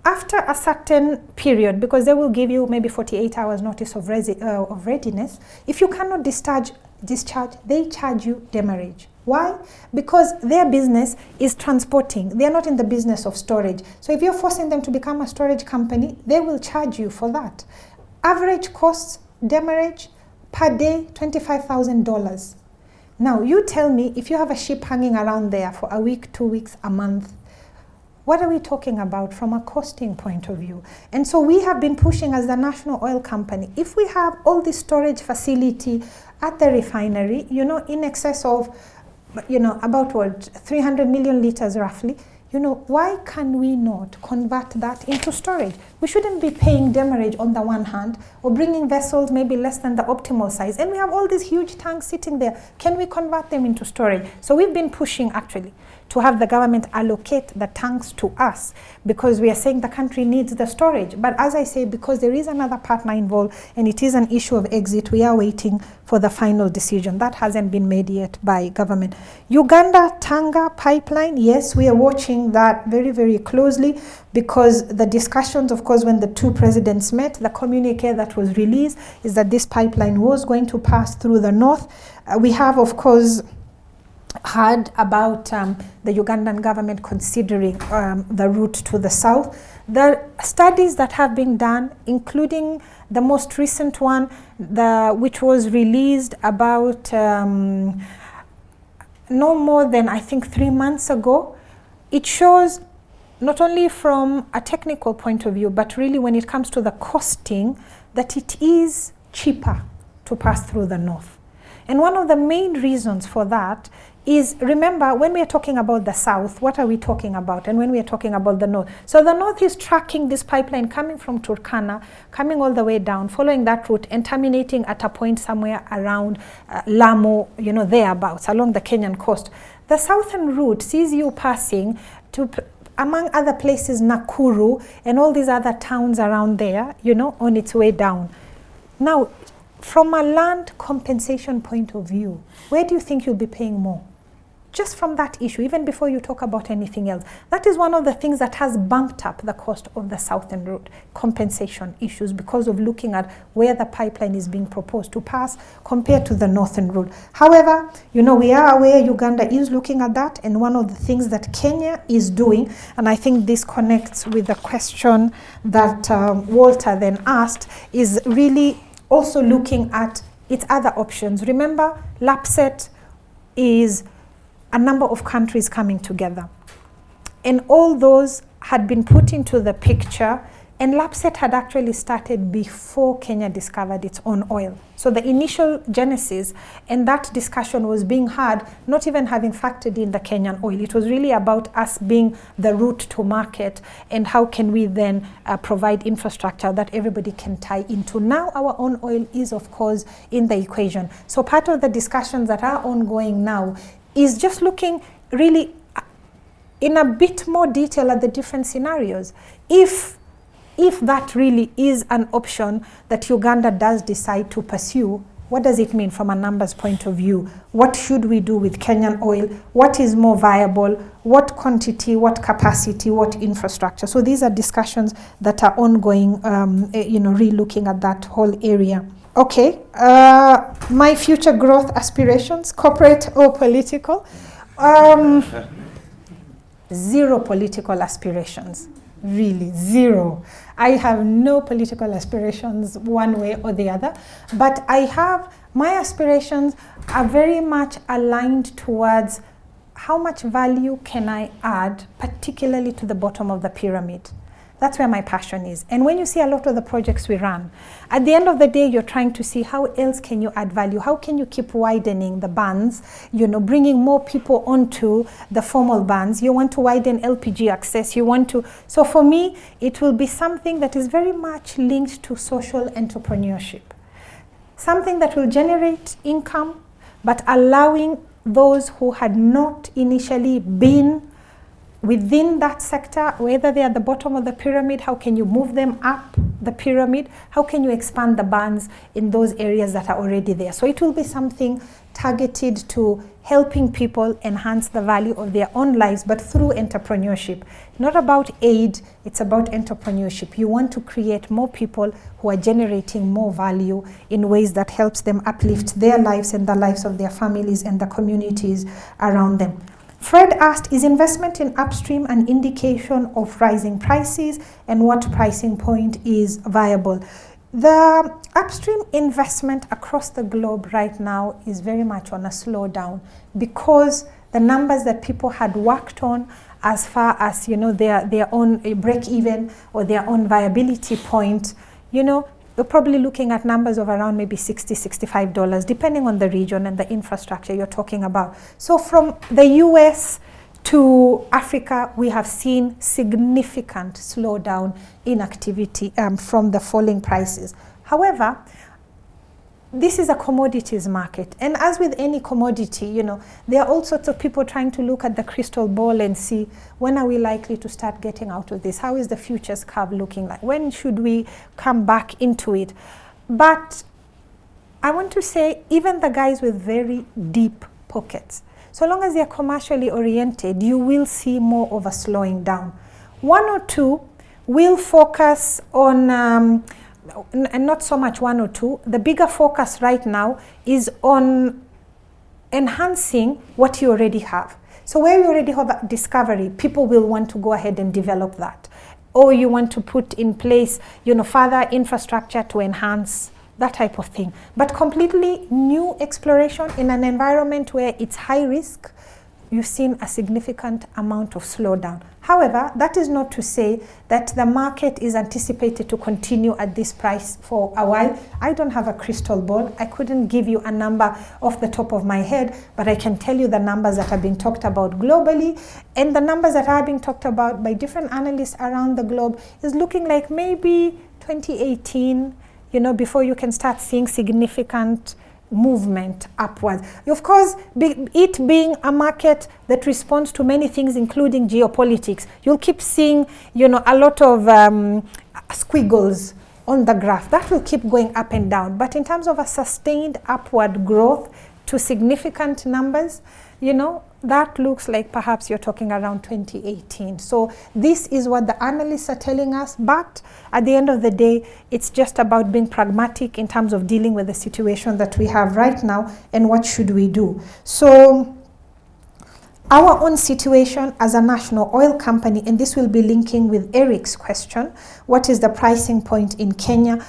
after a certain period, because they will give you maybe 48 hours notice of readiness, if you cannot discharge, they charge you demurrage. Why? Because their business is transporting. They are not in the business of storage. So if you're forcing them to become a storage company, they will charge you for that. Average costs, demurrage, per day, $25,000. Now, you tell me, if you have a ship hanging around there for a week, 2 weeks, a month, what are we talking about from a costing point of view? And so we have been pushing as the National Oil Company, if we have all this storage facility at the refinery, in excess of about 300 million liters roughly, why can we not convert that into storage? We shouldn't be paying demurrage on the one hand, or bringing vessels maybe less than the optimal size. And we have all these huge tanks sitting there. Can we convert them into storage? So we've been pushing actually to have the government allocate the tanks to us, because we are saying the country needs the storage. But as I say, because there is another partner involved and it is an issue of exit, we are waiting for the final decision. That hasn't been made yet by government. Uganda-Tanga pipeline, yes, we are watching that very, very closely, because the discussions, of course, when the two presidents met, the communique that was released is that this pipeline was going to pass through the north. We have, of course, heard about the Ugandan government considering the route to the south. The studies that have been done, including the most recent one, which was released about no more than, I think, 3 months ago, it shows not only from a technical point of view, but really when it comes to the costing, that it is cheaper to pass through the north. And one of the main reasons for that is, remember, when we are talking about the south, what are we talking about? And when we are talking about the north? So the north is tracking this pipeline coming from Turkana, coming all the way down, following that route and terminating at a point somewhere around Lamu, thereabouts, along the Kenyan coast. The southern route sees you passing to, among other places, Nakuru and all these other towns around there, on its way down. Now, from a land compensation point of view, where do you think you'll be paying more? just from that issue, even before you talk about anything else. That is one of the things that has bumped up the cost of the southern route, compensation issues, because of looking at where the pipeline is being proposed to pass compared to the northern route. However, you know, we are aware Uganda is looking at that, and one of the things that Kenya is doing, and I think this connects with the question that Walter then asked, is really also looking at its other options. Remember, LAPSET is a number of countries coming together. And all those had been put into the picture, and LAPSET had actually started before Kenya discovered its own oil. So the initial genesis and that discussion was being had, not even having factored in the Kenyan oil. It was really about us being the route to market, and how can we then provide infrastructure that everybody can tie into. Now our own oil is, of course, in the equation. So part of the discussions that are ongoing now is just looking really in a bit more detail at the different scenarios. If that really is an option that Uganda does decide to pursue, what does it mean from a numbers point of view? What should we do with Kenyan oil? What is more viable? What quantity, what capacity, what infrastructure? So these are discussions that are ongoing, you know, re-looking at that whole area. Okay, my future growth aspirations, corporate or political? Zero political aspirations, really, zero. I have no political aspirations one way or the other, but my aspirations are very much aligned towards how much value can I add, particularly to the bottom of the pyramid. That's where my passion is. And when you see a lot of the projects we run, at the end of the day, you're trying to see how else can you add value? How can you keep widening the bands, you know, bringing more people onto the formal bands? You want to widen LPG access. You want to, so for me, it will be something that is very much linked to social entrepreneurship. Something that will generate income, but allowing those who had not initially been within that sector, whether they are at the bottom of the pyramid, how can you move them up the pyramid? How can you expand the bands in those areas that are already there? So it will be something targeted to helping people enhance the value of their own lives, but through entrepreneurship. Not about aid, it's about entrepreneurship. You want to create more people who are generating more value in ways that helps them uplift their lives and the lives of their families and the communities around them. Fred asked, is investment in upstream an indication of rising prices, and what pricing point is viable? The upstream investment across the globe right now is very much on a slowdown, because the numbers that people had worked on as far as, you know, their own break even or their own viability point, you know, we're probably looking at numbers of around maybe $60, $65, depending on the region and the infrastructure you're talking about. So from the US to Africa, we have seen significant slowdown in activity from the falling prices. However, this is a commodities market, and as with any commodity, you know, there are all sorts of people trying to look at the crystal ball and see, when are we likely to start getting out of this? How is the futures curve looking like? When should we come back into it? But I want to say, even the guys with very deep pockets, so long as they're commercially oriented, you will see more of a slowing down. One or two will focus on and not so much one or two. The bigger focus right now is on enhancing what you already have. So where you already have a discovery, people will want to go ahead and develop that. Or you want to put in place, you know, further infrastructure to enhance that type of thing. But completely new exploration in an environment where it's high risk, you've seen a significant amount of slowdown. However, that is not to say that the market is anticipated to continue at this price for a while. I don't have a crystal ball. I couldn't give you a number off the top of my head, but I can tell you the numbers that are being talked about globally, and the numbers that are being talked about by different analysts around the globe is looking like maybe 2018, you know, before you can start seeing significant movement upwards. Of course, it being a market that responds to many things, including geopolitics, you'll keep seeing, you know, a lot of squiggles on the graph. That will keep going up and down. But in terms of a sustained upward growth to significant numbers, you know, that looks like perhaps you're talking around 2018. So this is what the analysts are telling us, but at the end of the day, it's just about being pragmatic in terms of dealing with the situation that we have right now and what should we do. So our own situation as a national oil company, and this will be linking with Eric's question, what is the pricing point in Kenya,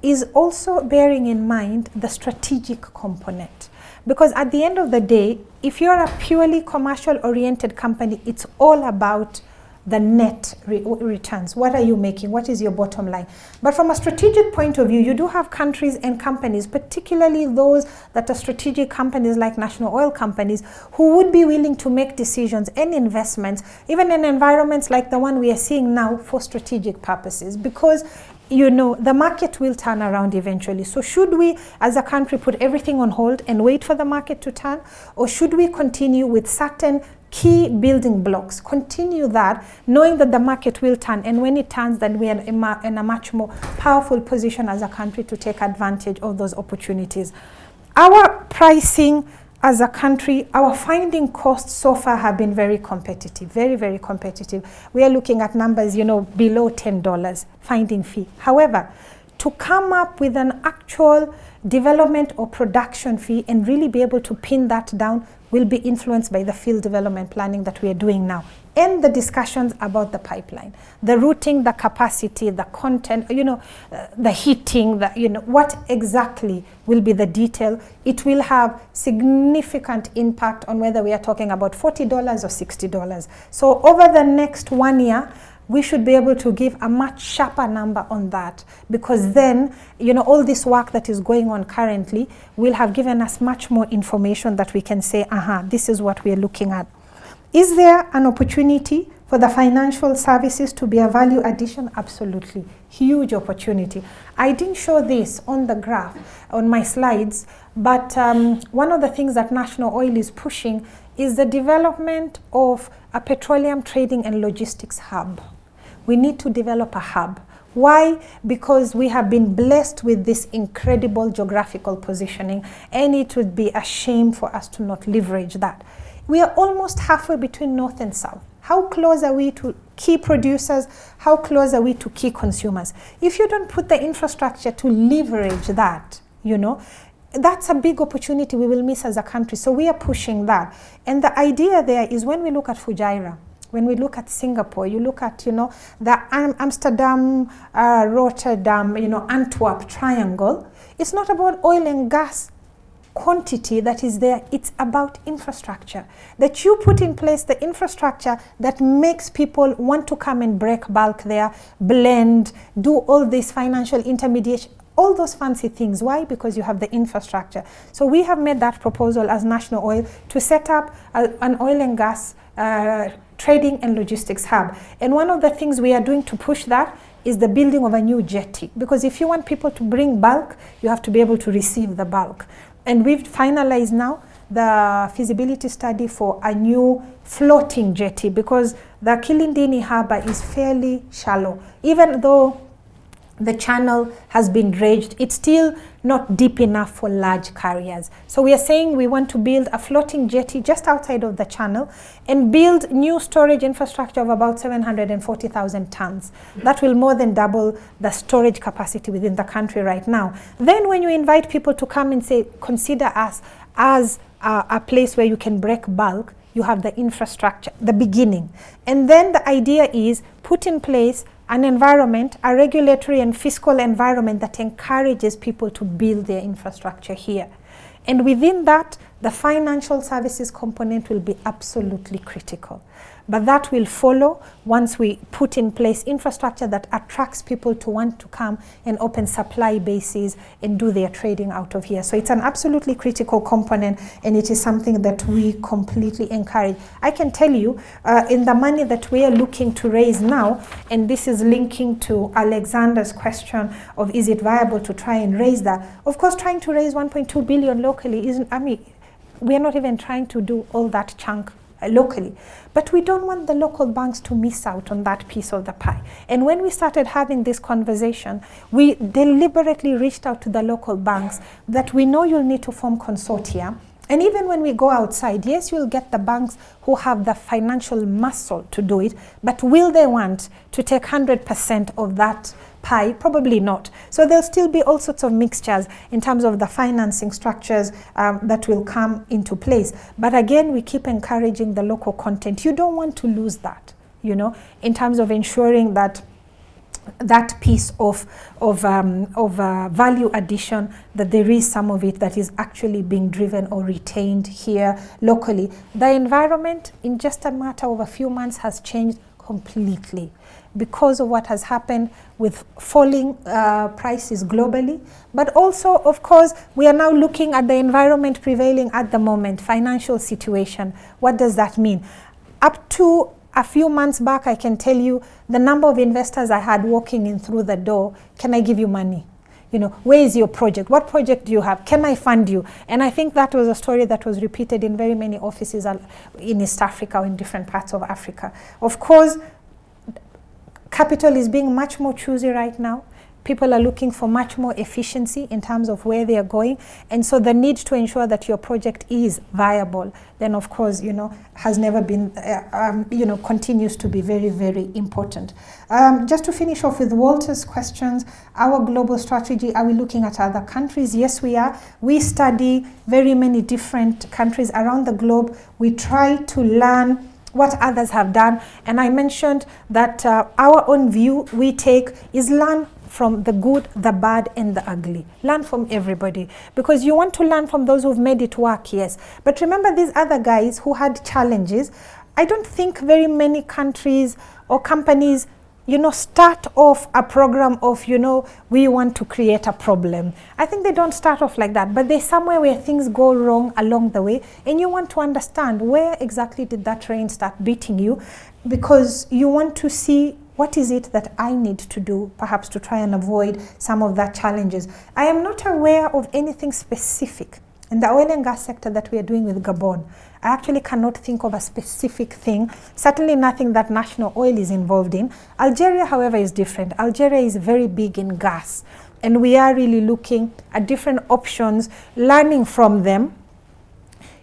is also bearing in mind the strategic component. Because at the end of the day, if you're a purely commercial oriented company, it's all about the net returns. What are you making? What is your bottom line? But from a strategic point of view, you do have countries and companies, particularly those that are strategic companies like national oil companies, who would be willing to make decisions and investments, even in environments like the one we are seeing now, for strategic purposes. Because you know, the market will turn around eventually. So should we, as a country, put everything on hold and wait for the market to turn? Or should we continue with certain key building blocks, continue that, knowing that the market will turn, and when it turns, then we are in a much more powerful position as a country to take advantage of those opportunities. Our pricing as a country, our finding costs so far have been very competitive, very, very competitive. We are looking at numbers, you know, below $10 finding fee. However, to come up with an actual development or production fee and really be able to pin that down will be influenced by the field development planning that we are doing now, and the discussions about the pipeline, the routing, the capacity, the content, you know, the heating, the, you know, what exactly will be the detail. It will have significant impact on whether we are talking about $40 or $60. So over the next 1 year, we should be able to give a much sharper number on that, because then, you know, all this work that is going on currently will have given us much more information that we can say, this is what we are looking at. Is there an opportunity for the financial services to be a value addition? Absolutely. Huge opportunity. I didn't show this on the graph, on my slides, but one of the things that National Oil is pushing is the development of a petroleum trading and logistics hub. We need to develop a hub. Why? Because we have been blessed with this incredible geographical positioning, and it would be a shame for us to not leverage that. We are almost halfway between north and south. How close are we to key producers? How close are we to key consumers? If you don't put the infrastructure to leverage that, you know, that's a big opportunity we will miss as a country. So we are pushing that. And the idea there is, when we look at Fujairah, when we look at Singapore, you look at, you know, the Amsterdam, Rotterdam, you know, Antwerp triangle, it's not about oil and gas quantity that is there, it's about infrastructure. That you put in place the infrastructure that makes people want to come and break bulk there, blend, do all this financial intermediation, all those fancy things. Why? Because you have the infrastructure. So we have made that proposal as National Oil to set up an oil and gas trading and logistics hub. And one of the things we are doing to push that is the building of a new jetty. Because if you want people to bring bulk, you have to be able to receive the bulk. And we've finalized now the feasibility study for a new floating jetty, because the Kilindini Harbour is fairly shallow. Even though the channel has been dredged, it's still not deep enough for large carriers. So we are saying we want to build a floating jetty just outside of the channel and build new storage infrastructure of about 740,000 tons. That will more than double the storage capacity within the country right now. Then when you invite people to come and say, consider us as a place where you can break bulk, you have the infrastructure, the beginning. And then the idea is put in place an environment, a regulatory and fiscal environment that encourages people to build their infrastructure here. And within that, the financial services component will be absolutely critical. But that will follow once we put in place infrastructure that attracts people to want to come and open supply bases and do their trading out of here. So it's an absolutely critical component, and it is something that we completely encourage. I can tell you, in the money that we are looking to raise now, and this is linking to Alexander's question of is it viable to try and raise that? Of course, trying to raise 1.2 billion locally isn't, I mean, we are not even trying to do all that chunk locally. But we don't want the local banks to miss out on that piece of the pie. And when we started having this conversation, we deliberately reached out to the local banks that we know you'll need to form consortia And even when we go outside, yes, you'll get the banks who have the financial muscle to do it, but will they want to take 100% of that pie? Probably not. So there'll still be all sorts of mixtures in terms of the financing structures that will come into place. But again, we keep encouraging the local content. You don't want to lose that, you know, in terms of ensuring that that piece of value addition, that there is some of it that is actually being driven or retained here locally. The environment in just a matter of a few months has changed completely because of what has happened with falling prices globally. But also, of course, we are now looking at the environment prevailing at the moment, financial situation. What does that mean? Up to a few months back, I can tell you the number of investors I had walking in through the door. Can I give you money? You know, where is your project? What project do you have? Can I fund you? And I think that was a story that was repeated in very many offices in East Africa or in different parts of Africa. Of course, capital is being much more choosy right now. People are looking for much more efficiency in terms of where they are going. And so the need to ensure that your project is viable, then of course, you know, has never been, you know, continues to be very, very important. Just to finish off with Walter's questions, our global strategy, are we looking at other countries? Yes, we are. We study very many different countries around the globe. We try to learn what others have done. And I mentioned that our own view we take is learn from the good, the bad, and the ugly. Learn from everybody. Because you want to learn from those who've made it work, yes. But remember these other guys who had challenges. I don't think very many countries or companies, you know, start off a program of, you know, we want to create a problem. I think they don't start off like that, but there's somewhere where things go wrong along the way, and you want to understand where exactly did that train start beating you, because you want to see what is it that I need to do, perhaps to try and avoid some of that challenges. I am not aware of anything specific in the oil and gas sector that we are doing with Gabon. I actually cannot think of a specific thing, certainly nothing that National Oil is involved in. Algeria, however, is different. Algeria is very big in gas, and we are really looking at different options, learning from them.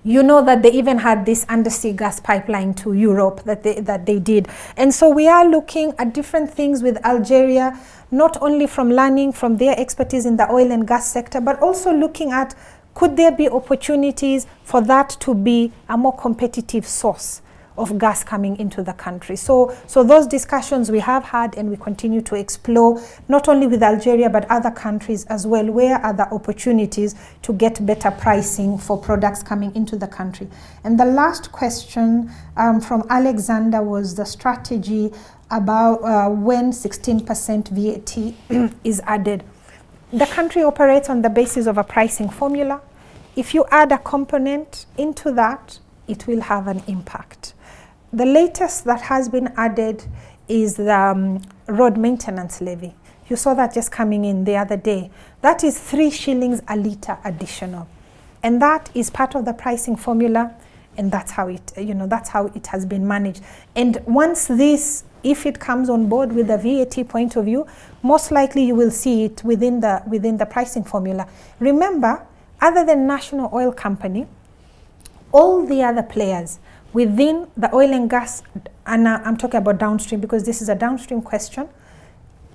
You know that they even had this undersea gas pipeline to Europe that they did. And so we are looking at different things with Algeria, not only from learning from their expertise in the oil and gas sector, but also looking at could there be opportunities for that to be a more competitive source of gas coming into the country. So those discussions we have had, and we continue to explore, not only with Algeria, but other countries as well. Where are the opportunities to get better pricing for products coming into the country? And the last question from Alexander was the strategy about when 16% VAT is added. The country operates on the basis of a pricing formula. If you add a component into that, it will have an impact. The latest that has been added is the road maintenance levy. You saw that just coming in the other day. That is 3 shillings a litre additional. And that is part of the pricing formula, and that's how it, you know, that's how it has been managed. And once this, if it comes on board with the VAT point of view, most likely you will see it within the pricing formula. Remember, other than National Oil Company, all the other players within the oil and gas, and I'm talking about downstream because this is a downstream question,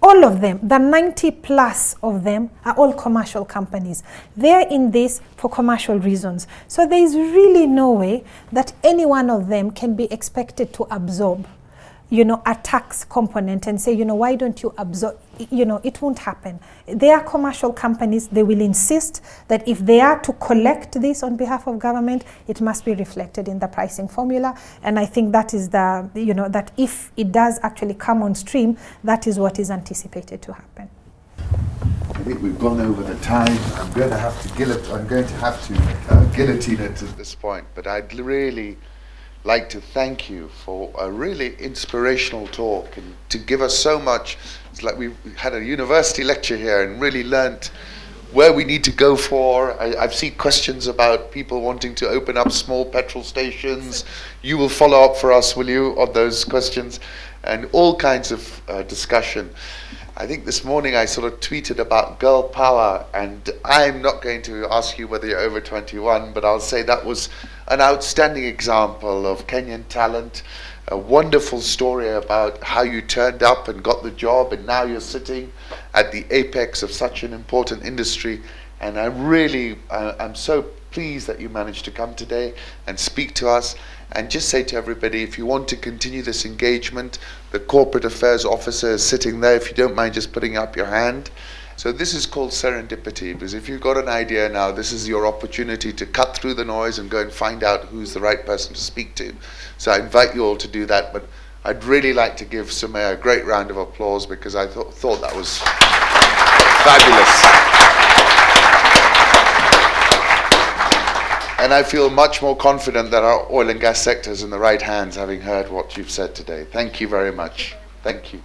all of them, the 90 plus of them are all commercial companies. They're in this for commercial reasons. So there is really no way that any one of them can be expected to absorb, you know, a tax component and say, you know, why don't you absorb, you know, it won't happen. They are commercial companies. They will insist that if they are to collect this on behalf of government, it must be reflected in the pricing formula. And I think that is the, you know, that if it does actually come on stream, that is what is anticipated to happen. I think we've gone over the time. I'm going to have to guillotine it at this point, but I'd really like to thank you for a really inspirational talk and to give us so much. It's like we had a university lecture here and really learnt where we need to go for. I've seen questions about people wanting to open up small petrol stations. You will follow up for us, will you, on those questions, and all kinds of discussion. I think this morning I sort of tweeted about girl power, and I'm not going to ask you whether you're over 21, but I'll say that was an outstanding example of Kenyan talent, a wonderful story about how you turned up and got the job, and now you're sitting at the apex of such an important industry. And I'm so pleased that you managed to come today and speak to us, and just say to everybody, if you want to continue this engagement, the corporate affairs officer is sitting there, if you don't mind just putting up your hand. So this is called serendipity, because if you've got an idea now, this is your opportunity to cut through the noise and go and find out who's the right person to speak to. So I invite you all to do that, but I'd really like to give Sumayya a great round of applause, because I thought that was fabulous. And I feel much more confident that our oil and gas sector is in the right hands, having heard what you've said today. Thank you very much. Thank you.